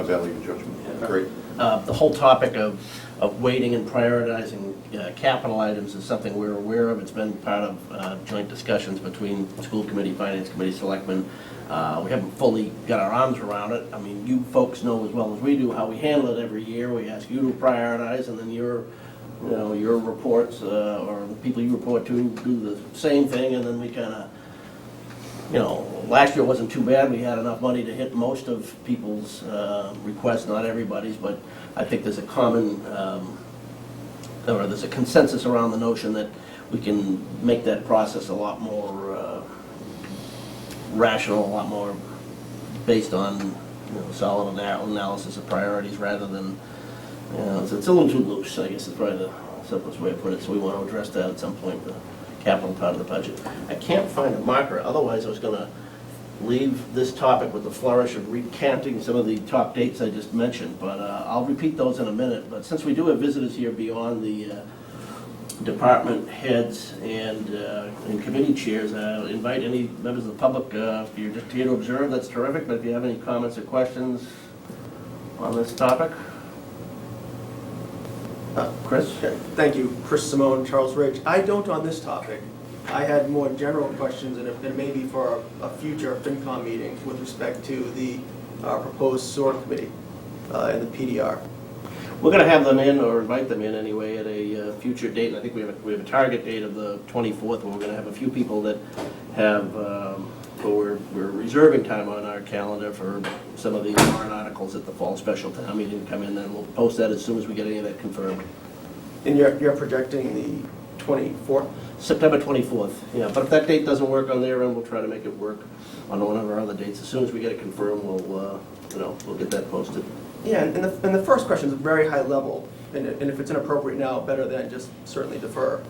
L: value judgment. Great.
B: The whole topic of weighting and prioritizing capital items is something we're aware of. It's been part of joint discussions between school committee, finance committee, selectmen. We haven't fully got our arms around it. I mean, you folks know as well as we do how we handle it every year. We ask you to prioritize, and then your reports or the people you report to do the same thing, and then we kind of, last year wasn't too bad. We had enough money to hit most of people's requests, not everybody's, but I think there's a common, or there's a consensus around the notion that we can make that process a lot more rational, a lot more based on solid analysis of priorities rather than, it's a little too loose, I guess is probably the simplest way to put it. So we want to address that at some point, the capital part of the budget. I can't find a marker, otherwise I was going to leave this topic with the flourish of recanting some of the top dates I just mentioned, but I'll repeat those in a minute. But since we do have visitors here beyond the department heads and committee chairs, invite any members of the public. If you're just here to observe, that's terrific, but if you have any comments or questions on this topic. Chris?
M: Okay, thank you. Chris Simone, Charles Ridge. I don't on this topic. I had more general questions, and it may be for a future FinCom meeting with respect to the proposed SOAR committee and the PDR.
B: We're gonna have them in, or invite them in anyway, at a future date, and I think we have a target date of the 24th, where we're gonna have a few people that have, who we're reserving time on our calendar for some of the warrant articles at the fall special town meeting to come in, and we'll post that as soon as we get any of that confirmed.
M: And you're projecting the 24th?
B: September 24th, yeah, but if that date doesn't work on their end, we'll try to make it work on one of our other dates. As soon as we get it confirmed, we'll get that posted.
M: Yeah, and the first question is very high level, and if it's inappropriate now, better than just certainly defer.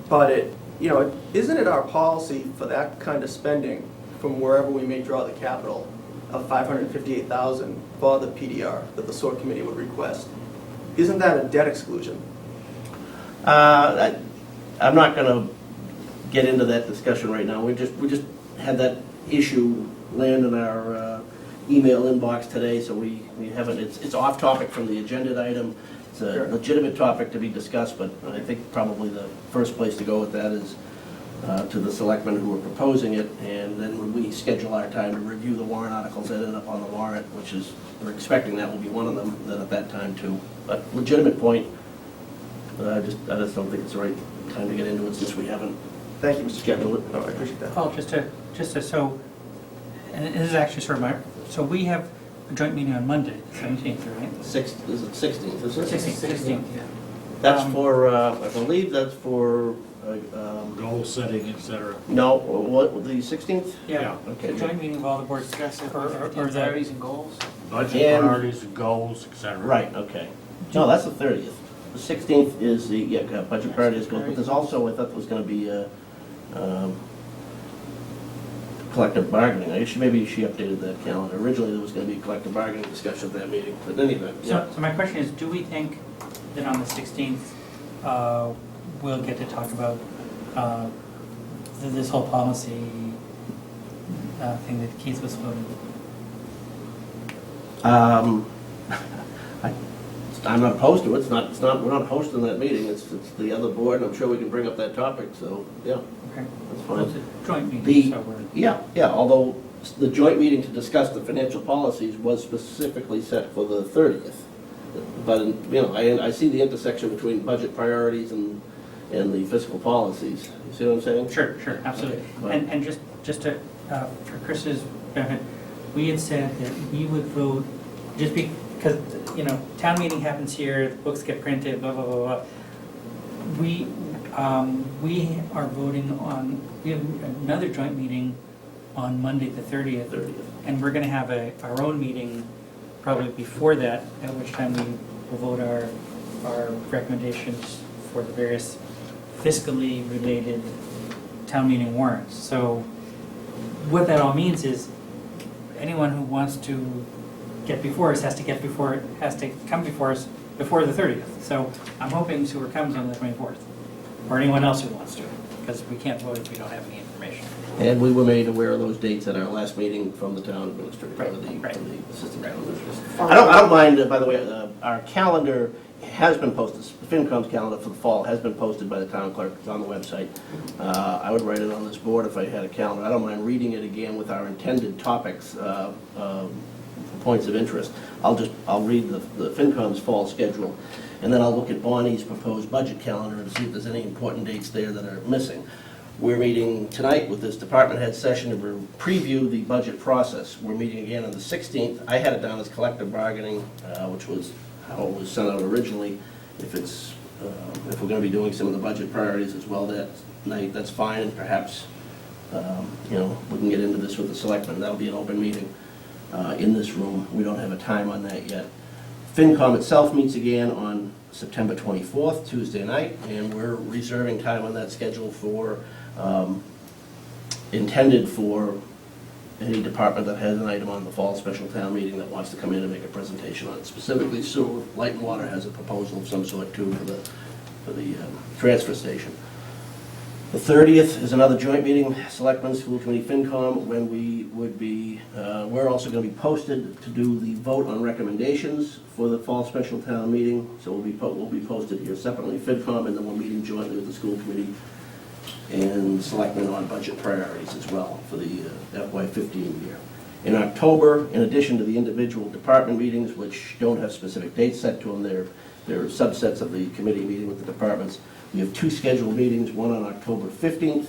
M: But isn't it our policy for that kind of spending from wherever we may draw the capital of $558,000 for the PDR that the SOAR committee would request? Isn't that a debt exclusion?
B: I'm not gonna get into that discussion right now. We just had that issue land in our email inbox today, so we haven't, it's off topic from the agenda item. It's a
M: Sure.
B: legitimate topic to be discussed, but I think probably the first place to go with that is to the selectmen who are proposing it, and then when we schedule our time to review the warrant articles that end up on the warrant, which is, we're expecting that will be one of them, then at that time too. But legitimate point, I just don't think it's the right time to get into it since we haven't
M: Thank you, Mr.
B: scheduled
M: Chairman.
B: it.
M: No, I appreciate that.
A: Paul, just to, so, and this is actually sort of my, so we have a joint meeting on Monday, 17th, right?
B: Is it 16th, is it?
A: 16th, yeah.
B: That's
A: Um,
B: for, I believe that's for,
E: Goal setting, et cetera.
B: no, what, the 16th?
A: Yeah,
B: Okay.
A: joint meeting of all the boards, or the,
J: and goals?
E: Budget
B: And-
E: priorities and goals, et cetera.
B: Right, okay. No, that's the 30th. The 16th is the, budget priorities goals, but there's also, I thought there was gonna be, collective bargaining. Maybe she updated that calendar. Originally, there was gonna be a collective bargaining discussion at that meeting, but in any event, yeah.
A: so my question is, do we think that on the 16th, we'll get to talk about this whole policy thing that Keith was voting?
B: I'm not opposed to it. It's not, we're not hosting that meeting. It's the other board, and I'm sure we can bring up that topic, so, yeah,
A: Okay.
B: that's
A: Well, it's
B: fine.
A: a joint meeting,
B: The-
A: so we're.
B: Yeah, although the joint meeting to discuss the financial policies was specifically set for the 30th. But, I see the intersection between budget priorities and the fiscal policies. You see what I'm saying?
A: Sure, absolutely.
B: Okay.
A: And just to, for Chris's benefit, we had said that we would vote, just because, town meeting happens here, the books get printed, blah, blah, blah, blah. We are voting on, we have another joint meeting on Monday, the 30th.
B: 30th.
A: And we're gonna have our own meeting probably before that, at which time we will vote our recommendations for the various fiscally related town meeting warrants. So what that all means is anyone who wants to get before us has to come before us before the 30th. So I'm hoping Sewer comes on the 24th, or anyone else who wants to, because we can't vote if we don't have any information.
B: And we were made aware of those dates at our last meeting from the town administrator,
A: Right,
B: or the
A: right.
B: assistant town administrator. I don't mind, by the way, our calendar has been posted, FinCom's calendar for the fall has been posted by the town clerk, it's on the website. I would write it on this board if I had a calendar. I don't mind reading it again with our intended topics, points of interest. I'll read the FinCom's fall schedule, and then I'll look at Bonnie's proposed budget calendar and see if there's any important dates there that are missing. We're meeting tonight with this department head session to preview the budget process. We're meeting again on the 16th. I had it down as collective bargaining, which was how it was sent out originally. If we're gonna be doing some of the budget priorities as well that night, that's fine, and perhaps, we can get into this with the selectmen. That'll be an open meeting in this room. We don't have a time on that yet. FinCom itself meets again on September 24th, Tuesday night, and we're reserving time on that schedule for, intended for any department that has an item on the fall special town meeting that wants to come in and make a presentation on it. Specifically, sewer, light and water has a proposal of some sort too for the transfer station. The 30th is another joint meeting, Selectmen, School Committee, FinCom, when we would be, we're also going to be posted to do the vote on recommendations for the fall special town meeting. So we'll be posted here separately, FinCom, and then we're meeting jointly with the School Committee and selectmen on budget priorities as well for the FY15 year. In October, in addition to the individual department meetings, which don't have specific dates set to them, they're subsets of the committee meeting with the departments, we have 2 scheduled meetings, one on October 15th,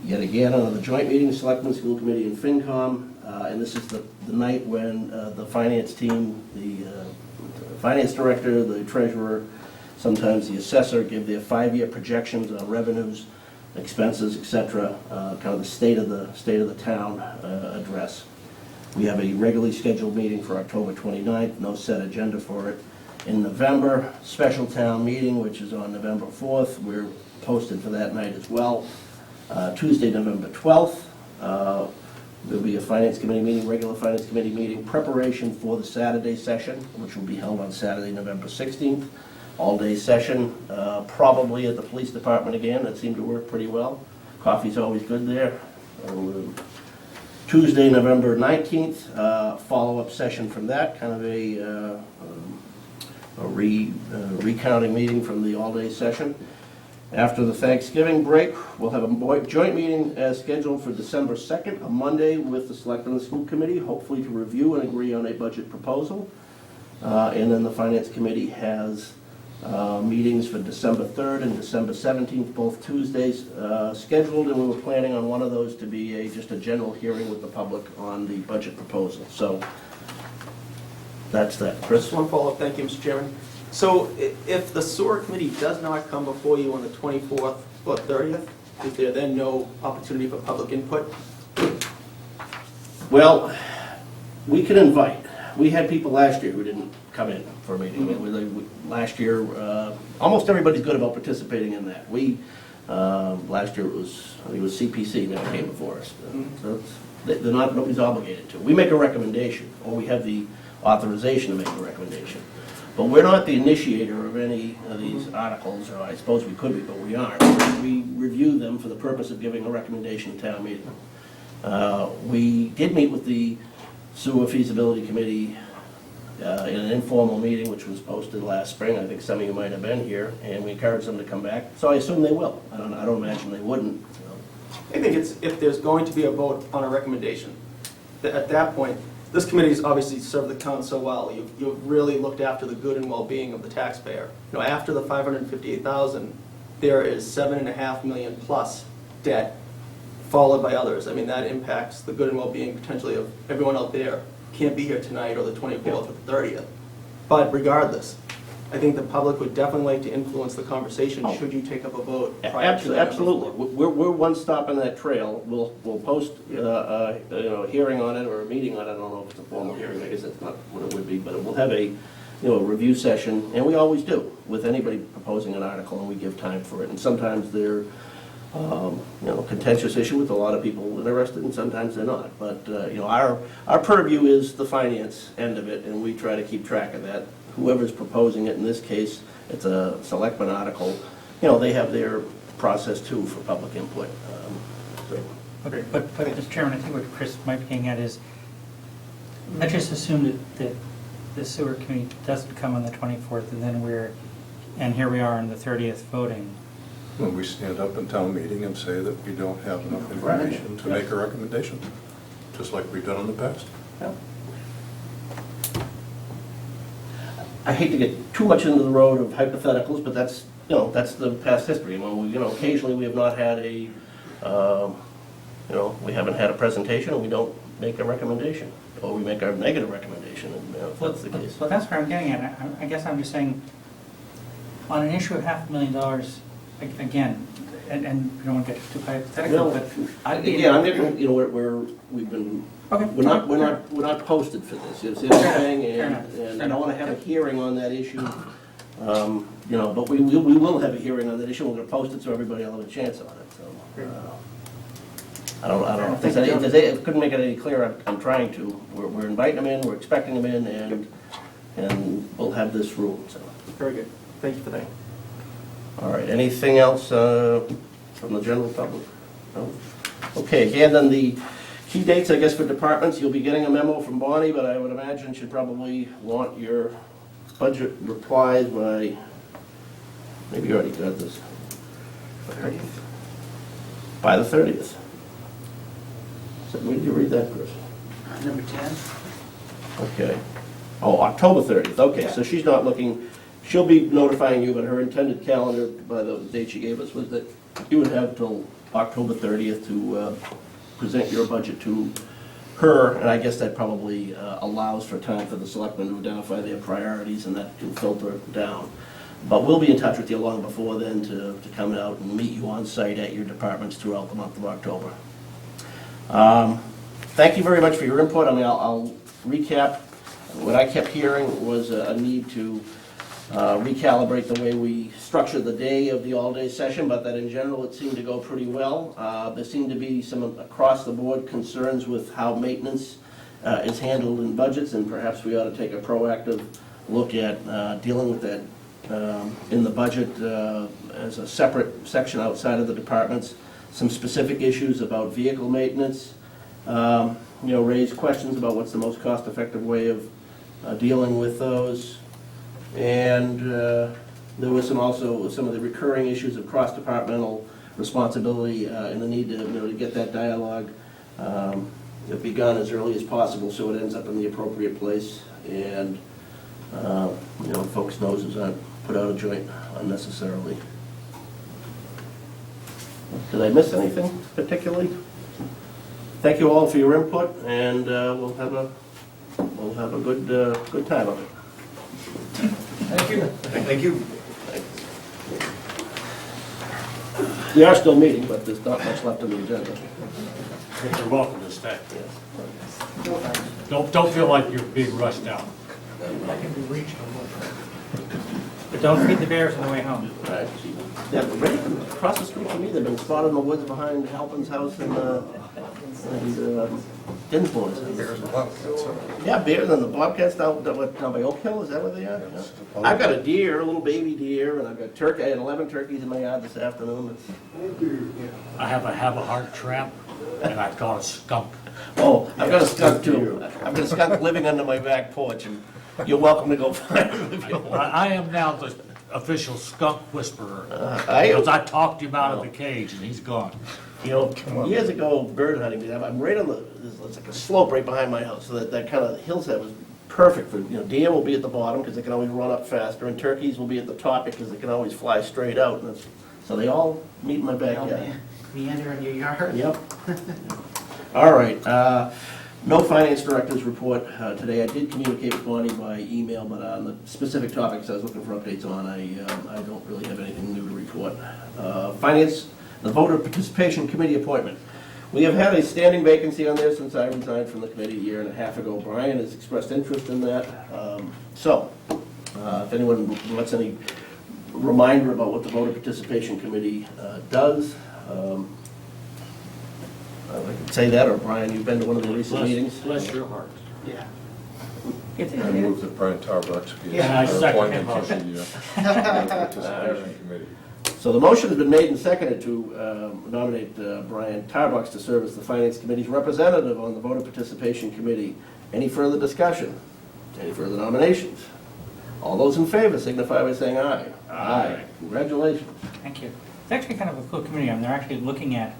B: yet again another joint meeting, Selectmen, School Committee, and FinCom, and this is the night when the finance team, the finance director, the treasurer, sometimes the assessor give their 5-year projections on revenues, expenses, etc., kind of the state of the town address. We have a regularly scheduled meeting for October 29th, no set agenda for it. In November, special town meeting, which is on November 4th. We're posted for that night as well. Tuesday, November 12th, there'll be a finance committee meeting, regular finance committee meeting, preparation for the Saturday session, which will be held on Saturday, November 16th. All-day session, probably at the police department again. That seemed to work pretty well. Coffee's always good there. Tuesday, November 19th, follow-up session from that, kind of a recounting meeting from the all-day session. After the Thanksgiving break, we'll have a joint meeting as scheduled for December 2nd, a Monday, with the Selectmen and the School Committee, hopefully to review and agree on a budget proposal. And then the Finance Committee has meetings for December 3rd and December 17th, both Tuesdays, scheduled, and we were planning on one of those to be just a general hearing with the public on the budget proposal. So that's that. Chris?
M: Just one follow-up, thank you, Mr. Chairman. So if the sewer committee does not come before you on the 24th or 30th, is there then no opportunity for public input?
B: Well, we can invite. We had people last year who didn't come in for a meeting. Last year, almost everybody's good about participating in that. Last year I think it was CPC that came before us. So nobody's obligated to. We make a recommendation, or we have the authorization to make a recommendation. But we're not the initiator of any of these articles, or I suppose we could be, but we aren't. We review them for the purpose of giving a recommendation to town meeting. We did meet with the Sewer Feasibility Committee in an informal meeting, which was posted last spring. I think some of you might have been here, and we encouraged them to come back. So I assume they will. I don't imagine they wouldn't.
M: I think if there's going to be a vote on a recommendation, at that point, this committee has obviously served the town so well. You've really looked after the good and well-being of the taxpayer. After the $558,000, there is $7.5 million plus debt, followed by others. I mean, that impacts the good and well-being potentially of everyone out there. Can't be here tonight or the 24th or the 30th. But regardless, I think the public would definitely like to influence the conversation should you take up a vote prior to that.
B: Absolutely. We're one stop on that trail. We'll post a hearing on it or a meeting on it. I don't know if it's a formal hearing. I guess that's not what it would be. But we'll have a review session, and we always do with anybody proposing an article, and we give time for it. And sometimes they're contentious issue with a lot of people interested, and sometimes they're not. But our purview is the finance end of it, and we try to keep track of that. Whoever's proposing it, in this case, it's a selectman article, they have their process too for public input.
A: But Mr. Chairman, I think what Chris might be getting at is, let's just assume that the sewer committee doesn't come on the 24th, and here we are on the 30th voting.
L: When we stand up in town meeting and say that we don't have enough information to make a recommendation, just like we've done in the past.
B: Yeah. I hate to get too much into the road of hypotheticals, but that's the past history. Occasionally we have not had we haven't had a presentation, and we don't make a recommendation, or we make our negative recommendation, and if that's the case.
A: Well, that's where I'm getting at. I guess I'm just saying, on an issue of $500,000, again, and we don't want to get too hypothetical, but I'd be...
B: Yeah, I'm getting, we've been...
A: Okay.
B: We're not posted for this, you see what I'm saying? And I don't want to have a hearing on that issue, but we will have a hearing on that issue. We're going to post it so everybody will have a chance on it, so. I don't know. If I couldn't make it any clearer, I'm trying to. We're inviting them in, we're expecting them in, and we'll have this room, so.
M: Very good. Thank you for that.
B: All right, anything else from the general public? No? Okay, and then the key dates, I guess, for departments. You'll be getting a memo from Bonnie, but I would imagine should probably want your budget replies by, maybe you already got this.
M: 30th?
B: by the 30th. So when did you read that, Chris?
A: Number 10?
B: Okay. Oh, October 30th, okay, so she's not looking, she'll be notifying you, but her intended calendar, by the date she gave us, was that you would have till October 30th to present your budget to her, and I guess that probably allows for time for the selectmen to identify their priorities, and that can filter down. But we'll be in touch with you long before then to come out and meet you on site at your departments throughout the month of October. Thank you very much for your input. I mean, I'll recap. What I kept hearing was a need to recalibrate the way we structure the day of the all-day session, but that in general it seemed to go pretty well. There seemed to be some across-the-board concerns with how maintenance is handled in budgets, and perhaps we ought to take a proactive look at dealing with that in the budget as a separate section outside of the departments. Some specific issues about vehicle maintenance, raise questions about what's the most cost-effective way of dealing with those. And there was also some of the recurring issues of cross-departmental responsibility and the need to get that dialogue begun as early as possible so it ends up in the appropriate place, and folks' noses aren't put out of joint unnecessarily. Did I miss anything particularly? Thank you all for your input, and we'll have a good time of it.
F: Thank you.
H: Thank you.
B: We are still meeting, but there's not much left on the agenda.
E: You're welcome to stay. Don't feel like you're being rushed out.
A: But don't feed the bears on the way home.
B: Right. Yeah, right across the street from me, they've been spotted in the woods behind Halpin's house and Dinsmore's. Yeah, bears and the bobcats down by Oak Hill, is that where they are? Yeah. I've got a deer, a little baby deer, and I've got turkey. I had 11 turkeys in my yard this afternoon.
E: I have a heart trap, and I've got a skunk.
B: Oh, I've got a skunk too. I've got a skunk living under my back porch, and you're welcome to go find him if you want.
E: I am now the official skunk whisperer.
B: I
E: Because I talked him out of the cage, and he's gone.
B: Years ago, bird hunting, I'm right on it's like a slope right behind my house, so that kind of hillside was perfect for, deer will be at the bottom because they can always run up faster, and turkeys will be at the top because they can always fly straight out. And so they all meet in my backyard.
A: Meander in your yard?
B: Yep. All right. No finance director's report today. I did communicate with Bonnie by email, but on the specific topics I was looking for updates on, I don't really have anything new to report. Finance, the voter participation committee appointment. We have had a standing vacancy on there since I resigned from the committee a year and a half ago. Brian has expressed interest in that. If anyone wants any reminder about what the voter participation committee does, I could say that, or Brian, you've been to one of the recent meetings?
E: Bless your heart.
A: Yeah.
L: I move that Brian Tarbuck's be
E: Yeah, I second
L: appointed
E: that
L: to the participation committee.
B: So the motion has been made and seconded to nominate Brian Tarbuck to serve as the Finance Committee's representative on the Voter Participation Committee. Any further discussion? Any further nominations? All those in favor signify by saying aye.
E: Aye.
B: Congratulations.
A: Thank you. It's actually kind of a cool committee. They're actually looking at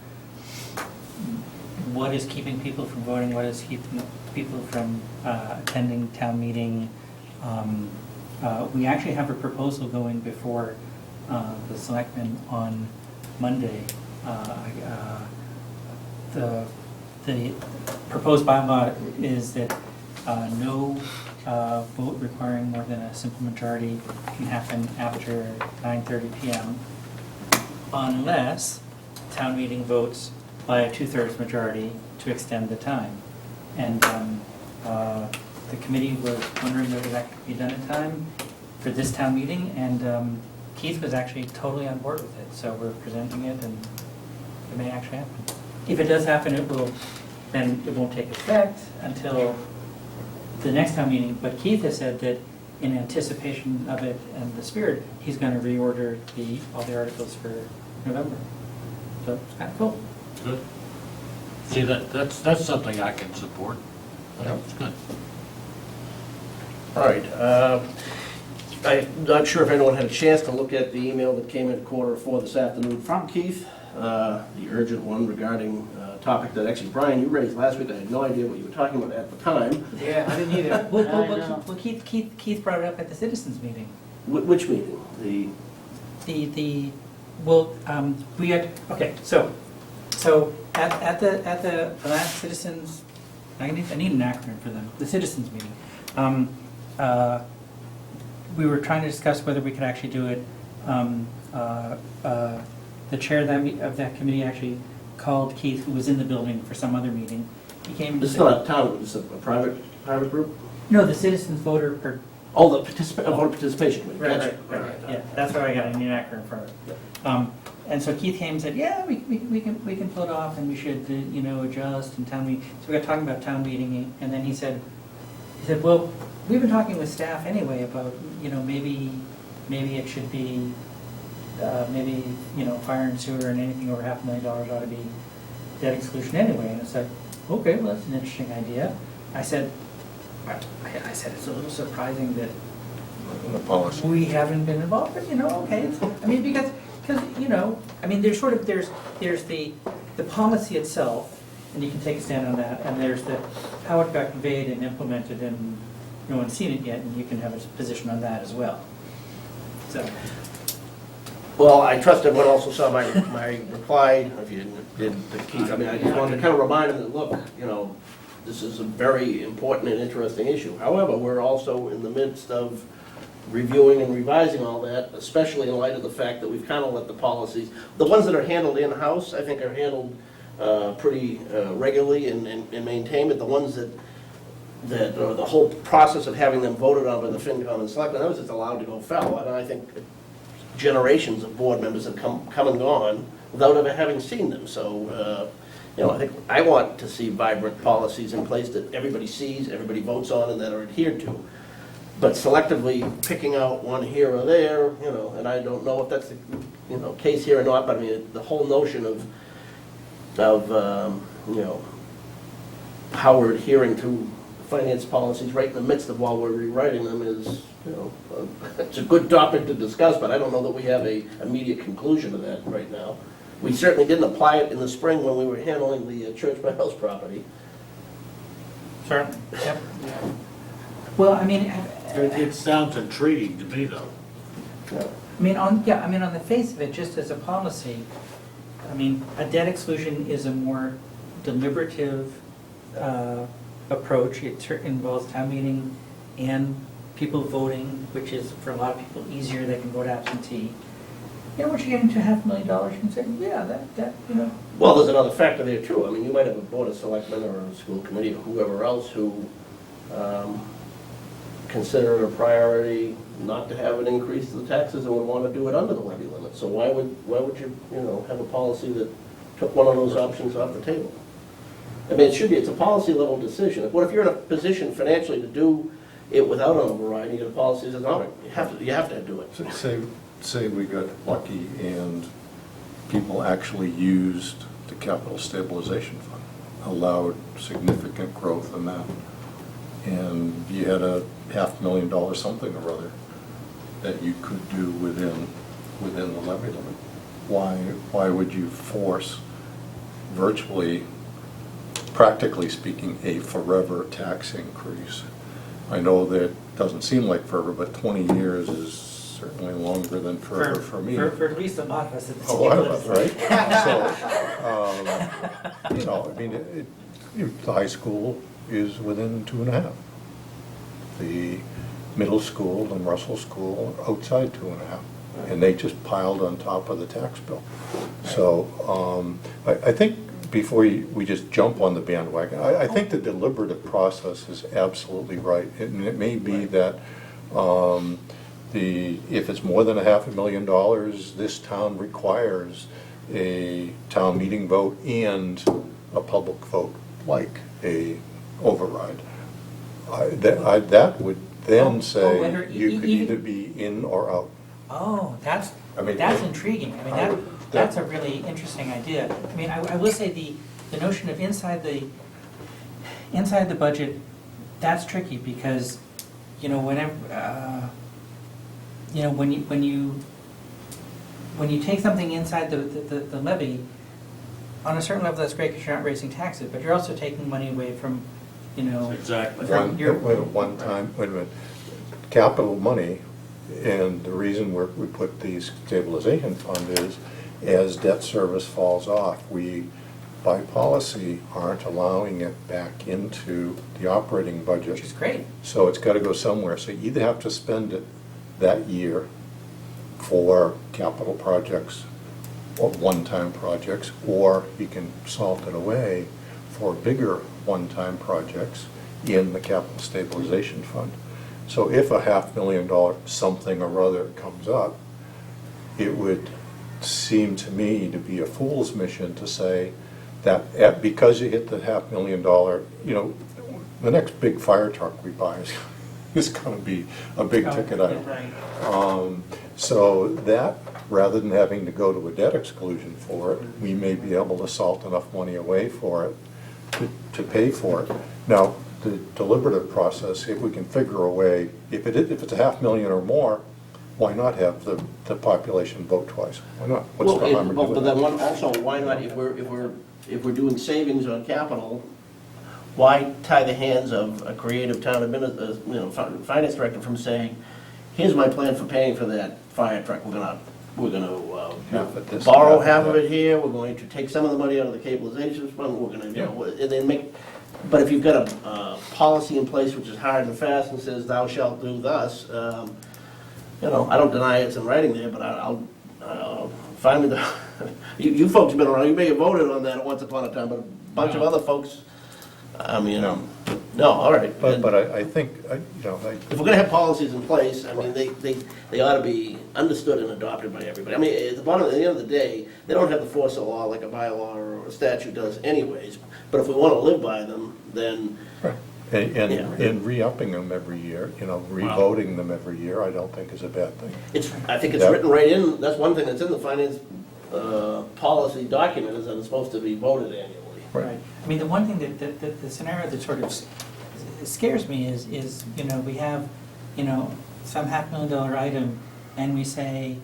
A: what is keeping people from voting, what is keeping people from attending town meeting. We actually have a proposal going before the selectmen on Monday. The proposed bylaw is that no vote requiring more than a simple majority can happen after 9:30 p.m. unless town meeting votes by a 2/3 majority to extend the time. And the committee was wondering whether that could be done in time for this town meeting, and Keith was actually totally on board with it, so we're presenting it, and it may actually happen. If it does happen, then it won't take effect until the next town meeting, but Keith has said that in anticipation of it and the spirit, he's going to reorder all the articles for November. So it's kind of cool.
E: Good. See, that's something I can support. That's good.
B: All right. I'm not sure if anyone had a chance to look at the email that came in at 3:45 this afternoon from Keith. the urgent one regarding a topic that actually, Brian, you raised last week. I had no idea what you were talking about at the time.
J: Yeah, I didn't either.
A: Well, Keith brought it up at the citizens meeting.
B: Which meeting?
A: We had, okay, so at the last citizens, I need an acronym for them, the citizens meeting. We were trying to discuss whether we could actually do it. The chair of that committee actually called Keith, who was in the building for some other meeting. He came.
B: This is not a town, this is a private group?
A: No, the citizens voter, or
B: Oh, the voter participation committee.
A: Right,
B: Gotcha.
A: yeah, that's why I got an acronym for it. And so Keith came and said, yeah, we can pull it off, and we should, adjust and town meeting. So we got talking about town meeting, and then he said, well, we've been talking with staff anyway about, maybe it should be, fire and sewer and anything over $500,000 ought to be debt exclusion anyway. And I said, okay, well, that's an interesting idea. I said, it's a little surprising that
L: The policy.
A: we haven't been involved, but, okay. Because there's the policy itself, and you can take a stand on that, and there's how it got conveyed and implemented, and no one's seen it yet, and you can have a position on that as well. So,
B: Well, I trust everyone also saw my reply, if you did, to Keith. I mean, I just wanted to kind of remind him that, look, this is a very important and interesting issue. However, we're also in the midst of reviewing and revising all that, especially in light of the fact that we've kind of let the policies, the ones that are handled in-house, I think are handled pretty regularly and maintained, but the ones that the whole process of having them voted on by the FinCom and Selectmen, that was just allowed to go foul. And I think generations of board members have come and gone without ever having seen them. So, I think I want to see vibrant policies in place that everybody sees, everybody votes on, and that are adhered to. But selectively picking out one here or there, and I don't know if that's the case here or not, but I mean, the whole notion of how we're adhering to finance policies right in the midst of while we're rewriting them is, it's a good topic to discuss, but I don't know that we have a immediate conclusion to that right now. We certainly didn't apply it in the spring when we were handling the Church by House property.
A: certainly, yep. Well,
E: It sounds intriguing to me, though.
A: on the face of it, just as a policy, a debt exclusion is a more deliberative approach. It involves town meeting and people voting, which is, for a lot of people, easier. They can vote absentee. Once you get into $500,000, you can say, yeah, that.
B: Well, there's another factor there too. I mean, you might have a board of selectmen or a school committee or whoever else who consider it a priority not to have an increase to the taxes and would want to do it under the levy limit. So why would you, have a policy that took one of those options off the table? I mean, it's a policy level decision. What if you're in a position financially to do it without an override, you get a policy that says, no, you have to do it.
L: Say we got lucky and people actually used the capital stabilization fund, allowed significant growth in that. And you had a $500,000 something or other that you could do within the levy limit. Why would you force virtually, practically speaking, a forever tax increase? I know that doesn't seem like forever, but 20 years is certainly longer than forever for me.
A: For at least a lot of us at the
L: A lot of us, right? So, the high school is within 2.5. The middle school and Russell School are outside 2.5. And they just piled on top of the tax bill. So, I think before we just jump on the bandwagon, I think the deliberative process is absolutely right. And it may be that if it's more than $500,000, this town requires a town meeting vote and a public vote, like a override. That would then say you could either be in or out.
A: Oh, that's intriguing. That's a really interesting idea. I will say the notion of inside the budget, that's tricky because, when when you take something inside the levy, on a certain level, that's great because you're not raising taxes, but you're also taking money away from, you know.
E: Exactly.
A: From your.
L: Wait a minute, capital money, and the reason we put the stabilization fund is, as debt service falls off, we, by policy, aren't allowing it back into the operating budget.
A: Which is great.
L: So it's gotta go somewhere, so you either have to spend it that year for capital projects, or one-time projects, or you can salt it away for bigger one-time projects in the capital stabilization fund. So if a $500,000 something or other comes up, it would seem to me to be a fool's mission to say that because you hit the $500,000, you know, the next big fire truck we buy is gonna be a big ticket item.
A: Right.
L: So that, rather than having to go to a debt exclusion for it, we may be able to salt enough money away for it to pay for it. Now, the deliberative process, if we can figure a way, if it's a $500,000 or more, why not have the population vote twice? Why not? What's the harm in doing
B: But then
L: that?
B: also, why not, if we're doing savings on capital, why tie the hands of a creative town finance director from saying, here's my plan for paying for that fire truck, we're gonna
L: Half of this,
B: borrow
L: half
B: half
L: of
B: of
L: that.
B: it here, we're going to take some of the money out of the capitalization fund, we're gonna, and then make, but if you've got a policy in place which is hard and fast and says thou shalt do thus, I don't deny it's in writing there, but I'll finally, you folks have been around, you may have voted on that once upon a time, but a bunch of other folks, no, all right.
L: But I think,
B: If we're gonna have policies in place, I mean, they ought to be understood and adopted by everybody. I mean, at the end of the day, they don't have the force of law like a bylaw or a statute does anyways, but if we wanna live by them, then,
L: and re-upping them every year, re-voting them every year, I don't think is a bad thing.
B: I think it's
L: Yeah.
B: written right in, that's one thing that's in the finance policy document, is that it's supposed to be voted annually.
A: Right. I mean, the one thing that the scenario that sort of scares me is, we have, some $500,000 item, and we say,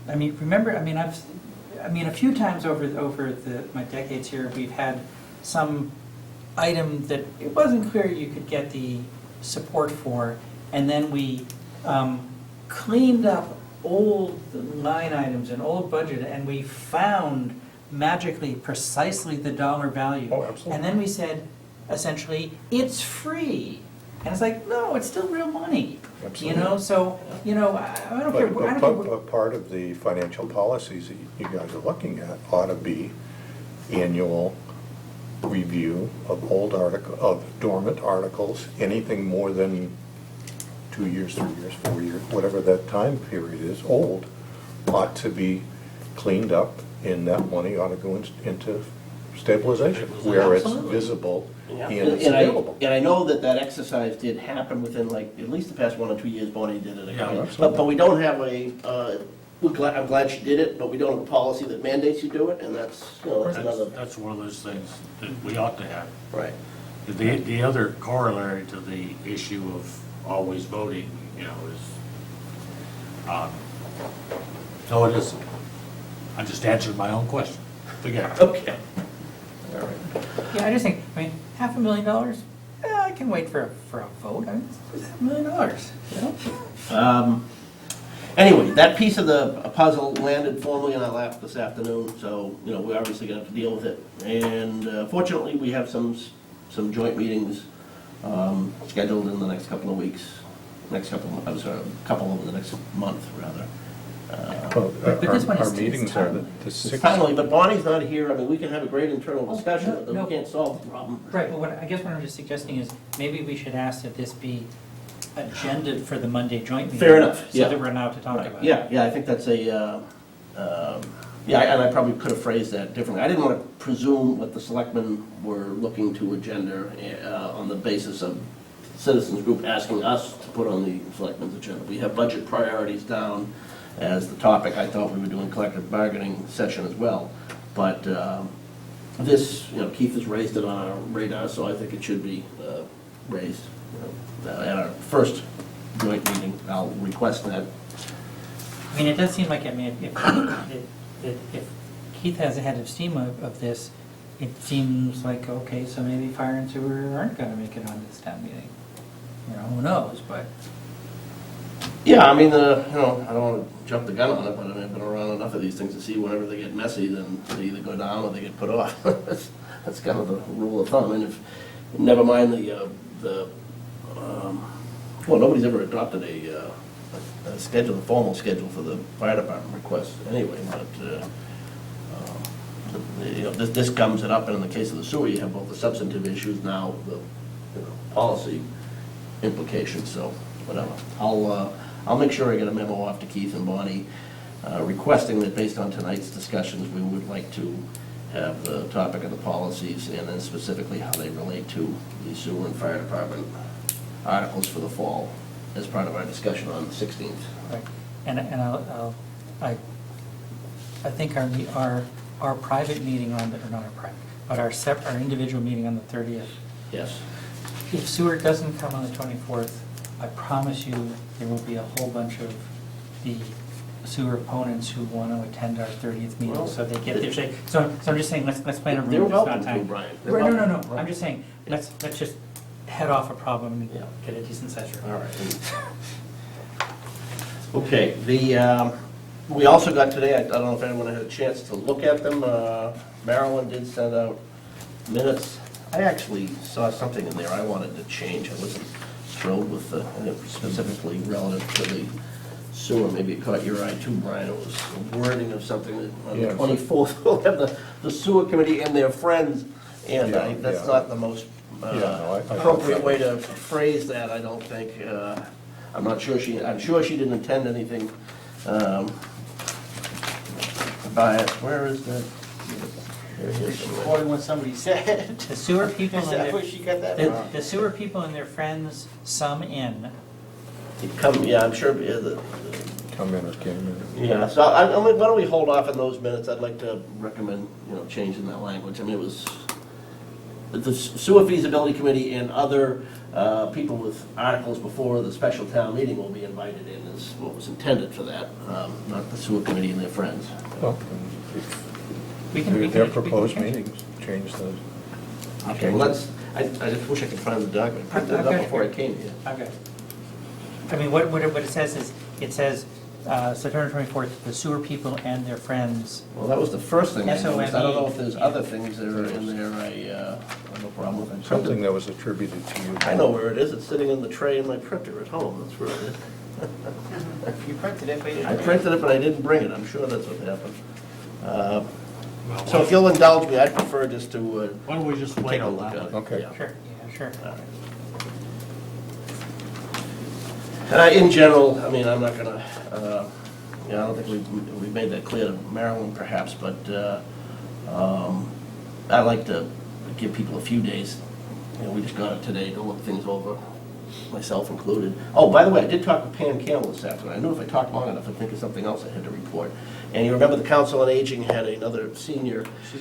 A: remember, a few times over my decades here, we've had some item that it wasn't clear you could get the support for, and then we cleaned up old line items and old budget, and we found magically precisely the dollar value.
L: Oh, absolutely.
A: And then we said, essentially, it's free. And it's like, no, it's still real money.
L: Absolutely.
A: So, I don't care. I don't care.
L: But part of the financial policies that you guys are looking at ought to be annual review of dormant articles, anything more than 2 years, 3 years, 4 years, whatever that time period is, old, ought to be cleaned up, and that money ought to go into stabilization, where it's
A: Absolutely.
L: visible
B: Yeah.
L: and it's
B: And
L: available.
B: I know that exercise did happen within at least the past 1 or 2 years, Bonnie did it.
E: Yeah,
L: absolutely.
B: But we don't have I'm glad she did it, but we don't have a policy that mandates you do it, and that's another.
E: That's one of those things that we ought to have.
B: Right.
E: The other corollary to the issue of always voting, is, no, it isn't. I just answered my own question. Forget it.
B: Okay. All right.
A: Yeah, I just think, $500,000, I can wait for a vote. It's $500,000,
B: Anyway, that piece of the puzzle landed formally in our lap this afternoon, so, we're obviously gonna have to deal with it. And fortunately, we have some joint meetings scheduled in the next couple of weeks. A couple over the next month, rather.
A: But this one
L: Our
A: is-
L: meetings
A: it's
L: are
A: timely.
L: the
B: It's
L: 6th.
B: timely, but Bonnie's not here, we can have a great internal discussion, but
A: no.
B: we can't solve the problem.
A: Right, well, I guess what I'm just suggesting is, maybe we should ask that this be agended for the Monday joint meeting.
B: Fair enough, yeah.
A: So that we're allowed to talk
B: Right.
A: about it.
B: Yeah, I think that's and I probably could have phrased that differently. I didn't want to presume what the selectmen were looking to agenda on the basis of citizens group asking us to put on the selectmen's agenda. We have budget priorities down as the topic. I thought we were doing collective bargaining session as well. But this, Keith has raised it on our radar, so I think it should be raised. At our first joint meeting, I'll request that
A: I mean, it does seem like, I mean, if Keith has a head of steam of this, it seems like, okay, so maybe fire and sewer aren't gonna make it on this town meeting. You know, who knows, but,
B: Yeah, I mean, you know, I don't wanna jump the gun on it, but I mean, I've been around enough of these things to see whenever they get messy, then they either go down or they get put off. That's kind of the rule of thumb, and if, never mind well, nobody's ever adopted a schedule, a formal schedule for the fire department requests anyway, but, you know, this comes it up, and in the case of the sewer, you have both the substantive issues now, the, you know, policy implications, so, whatever. I'll make sure I get a memo off to Keith and Bonnie, requesting that based on tonight's discussions, we would like to have the topic of the policies, and then specifically how they relate to the sewer and fire department articles for the fall, as part of our discussion on the 16th.
A: right. And I think our private meeting on, or not our private, but our individual meeting on the 30th,
B: Yes.
A: if sewer doesn't come on the 24th, I promise you, there will be a whole bunch of the sewer opponents who want to attend our 30th meeting,
B: Well,
A: so they get their say. So I'm just saying, let's plan a
B: They're
A: room that's not
B: welcome to,
A: time.
B: Brian. They're
A: Right, no,
B: welcome.
A: I'm just saying, let's just head off a problem and
B: Yeah.
A: get a decent sized room.
B: All right. Okay, we also got today, I don't know if anyone had a chance to look at them, Marilyn did send out minutes. I actually saw something in there I wanted to change, I wasn't thrilled with the, and it was specifically relative to the sewer, maybe it caught your eye too, Brian, it was a wording of something that on the
L: Yeah.
B: 24th, we'll have the sewer committee and their friends, and
L: Yeah,
B: that's
L: yeah.
B: not the most
L: Yeah, no, I-
B: appropriate way to phrase that, I don't think. I'm not sure I'm sure she didn't intend anything by it. Where is that? Here it is somewhere.
J: Quoting what somebody said.
A: The sewer people
J: Is
A: and
J: that
A: their,
J: where she got that from?
A: the sewer people and their friends, some in.
B: Yeah, I'm sure,
L: Come in or came in.
B: yeah, so I mean, why don't we hold off on those minutes? I'd like to recommend, you know, changing that language. I mean, it was, the sewer feasibility committee and other people with articles before the special town meeting will be invited in, is what was intended for that, not the sewer committee and their friends.
L: Well, if
A: We can- we
L: their
A: can- we can
L: proposed
A: change it.
L: meetings, change the.
B: Okay, well, I just wish I could find the document. I printed it up before I came here.
A: Okay. I mean, what it says is, it says, September 24th, the sewer people and their friends.
B: Well, that was the first thing I noticed. I don't know if there's
A: SOME.
B: other things that are in there I have no problem with.
L: Something that was attributed to you.
B: I know where it is. It's sitting in the tray in my printer at home. That's where it is.
J: You printed it, but you
B: I
J: didn't.
B: printed it, but I didn't bring it. I'm sure that's what happened. So if you'll indulge me, I'd prefer just to
E: Why don't we just wait
B: take a
E: on
B: look
E: that
B: at it.
E: one?
L: Okay.
B: Yeah.
A: Sure, yeah, sure.
B: In general, I mean, I'm not gonna, you know, I don't think we've made that clear to Marilyn perhaps, but I like to give people a few days. You know, we just got it today to look things over, myself included. Oh, by the way, I did talk with Pam Campbell this afternoon. I knew if I talked long enough, I'd think of something else I had to report. And you remember the Council on Aging had another senior.
J: She's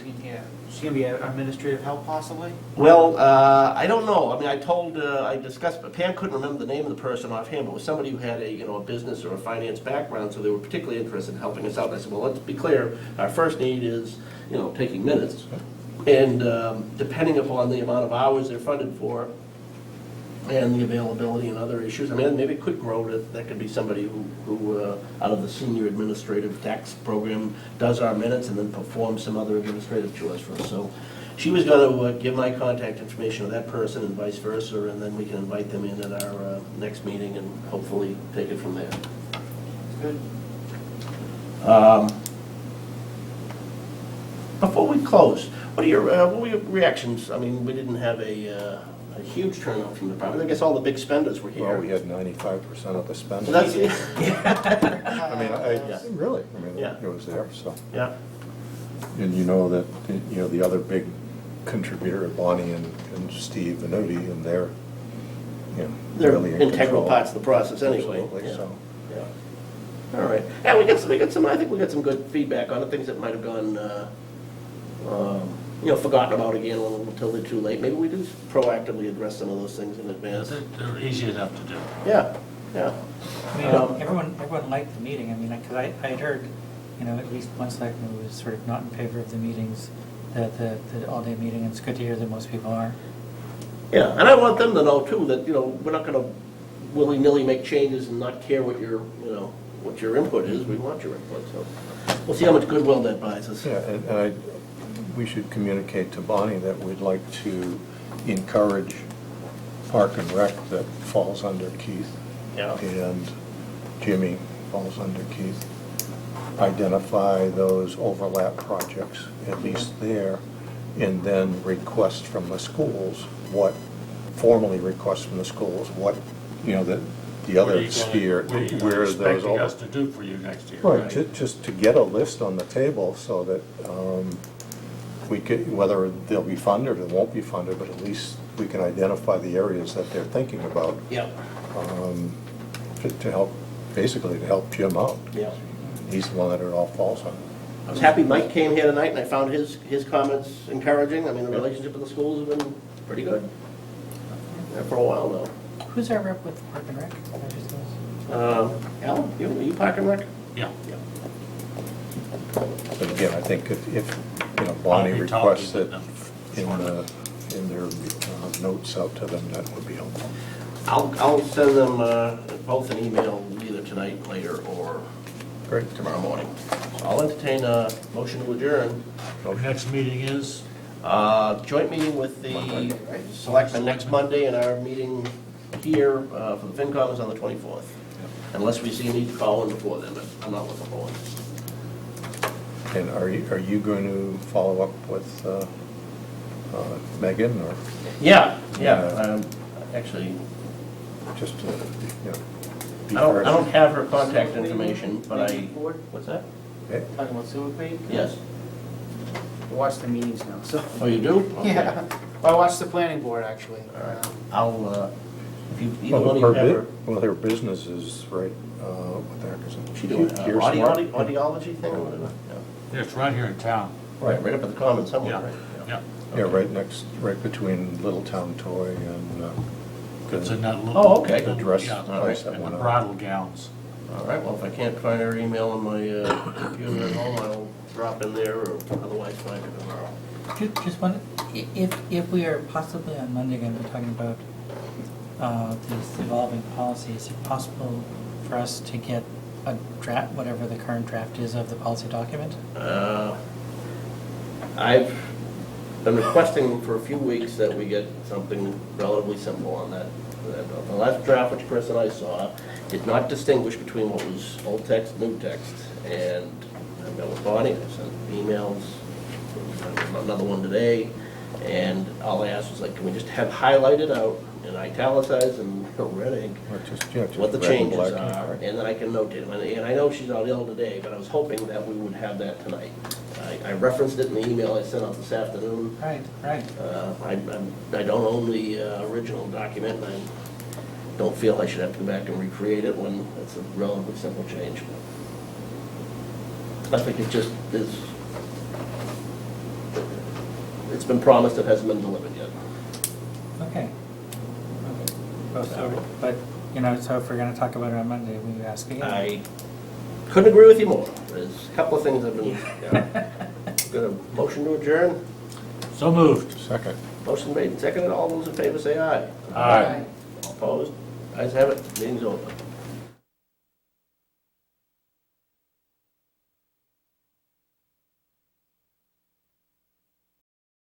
J: gonna be administrative help possibly?
B: Well, I don't know. I mean, I discussed, but Pam couldn't remember the name of the person offhand, but it was somebody who had a business or a finance background, so they were particularly interested in helping us out. And I said, well, let's be clear, our first need is, taking minutes. And depending upon the amount of hours they're funded for, and the availability and other issues, I mean, maybe it could grow to, that could be somebody who out of the senior administrative tax program, does our minutes and then performs some other administrative chores for us. So she was gonna give my contact information to that person and vice versa, and then we can invite them in at our next meeting and hopefully take it from there.
J: Good.
B: Before we close, what were your reactions? I mean, we didn't have a huge turnout from the department. I guess all the big spenders were here.
L: Well, we had 95% of the spending.
B: So that's,
L: I mean,
B: Yeah.
L: really, I mean,
B: Yeah.
L: it was there, so.
B: yeah.
L: And you know that, the other big contributor, Bonnie and Steve Venuti, and they're,
B: They're
L: really in
B: integral
L: control.
B: parts of the process anyway.
L: Absolutely,
B: Yeah.
L: so.
B: Yeah. All right. Yeah, we got some, I think we got some good feedback on it, things that might have gone, forgotten about again until they're too late. Maybe we do proactively address some of those things in advance.
E: They're easy enough to do.
B: Yeah, Yeah.
A: I mean, everyone liked the meeting, I mean, because I had heard, at least one selectman who was sort of not in favor of the meetings, the all-day meeting, and it's good to hear that most people are.
B: Yeah, and I want them to know too, that, we're not gonna willy-nilly make changes and not care what your input is. We want your input, so we'll see how much goodwill that buys us.
L: Yeah, and we should communicate to Bonnie that we'd like to encourage Park and Rec that falls under Keith.
B: Yeah.
L: And Jimmy falls under Keith. Identify those overlap projects, at least there, and then request from the schools formally request from the schools what, the
E: What are
L: other
E: you
L: sphere,
E: gonna- what are you
L: where those.
E: expecting us to do for you next year?
L: Right, just to get a list on the table so that we could, whether they'll be funded or won't be funded, but at least we can identify the areas that they're thinking about
B: Yeah,
L: to help, basically to help Jim out.
B: yeah.
L: He's the one that it all falls on.
B: I was happy Mike came here tonight, and I found his comments encouraging. I mean, the relationship with the schools has been pretty good. Yeah, for a while now.
A: Who's our rep with Park and Rec?
B: Alan, you Park and Rec?
E: Yeah.
L: But again, I think if Bonnie
E: I'll be
L: requests
E: talking
L: it
E: to them.
L: in their notes out to them, that would be helpful.
B: I'll send them both an email either tonight, later, or
L: Great.
B: tomorrow morning. So I'll entertain a motion to adjourn.
E: Our next meeting is?
B: Joint meeting with the selectmen next Monday, and our meeting here for the FinCom is on the 24th. Unless we see a need to call in before then, but I'm not looking forward.
L: And are you going to follow up with Megan, or
B: Yeah. Actually,
L: just to, be
B: I don't
L: first?
B: have her contact information, but what's that?
L: Okay.
J: Talking about Sewer Creek?
B: Yes.
J: I watch the meetings now, so.
B: Oh, you do? Okay.
J: Yeah, well, I watch the planning board, actually.
B: All right. I'll, if you, either one of you
L: Well,
B: have her.
L: her business is right, what the heck is it?
B: She doing
L: Gear Smart?
B: audiology thing or whatever?
E: Yeah, it's right here in town.
B: Right, right up at the Common somewhere,
E: Yeah,
B: right?
E: yeah.
L: Yeah, right between Littletown Toy and
E: It's in that little.
B: Oh, okay.
L: the dress
E: Yeah,
L: place that
E: and the
L: went up.
E: bridal gowns.
B: All right, well, if I can't find her email on my computer at home, I'll drop in there or otherwise find her tomorrow.
A: Just one, if we are possibly on Monday going to be talking about these evolving policies, is it possible for us to get a draft, whatever the current draft is of the policy document?
B: I've been requesting for a few weeks that we get something relatively simple on that. The last draft which Chris and I saw did not distinguish between what was old text, new text, and I've met with Bonnie, I sent emails, another one today, and all I asked was like, can we just have highlighted out and italicized and red ink
L: Or just
B: what the
L: red and
B: changes
L: black.
B: are, and then I can notate them. And I know she's out ill today, but I was hoping that we would have that tonight. I referenced it in the email I sent out this afternoon.
A: Right, right.
B: I don't own the original document, and I don't feel I should have to go back and recreate it when it's a relatively simple change. I think it just is, it's been promised, it hasn't been delivered yet.
A: Okay. But, so if we're going to talk about it on Monday, we ask again.
B: I couldn't agree with you more. There's a couple of things I've been, got a motion to adjourn.
E: So moved.
L: Second.
B: Motion made and seconded. All those in favor say aye.
E: Aye.
B: All opposed? Ayes have it. Meeting's over.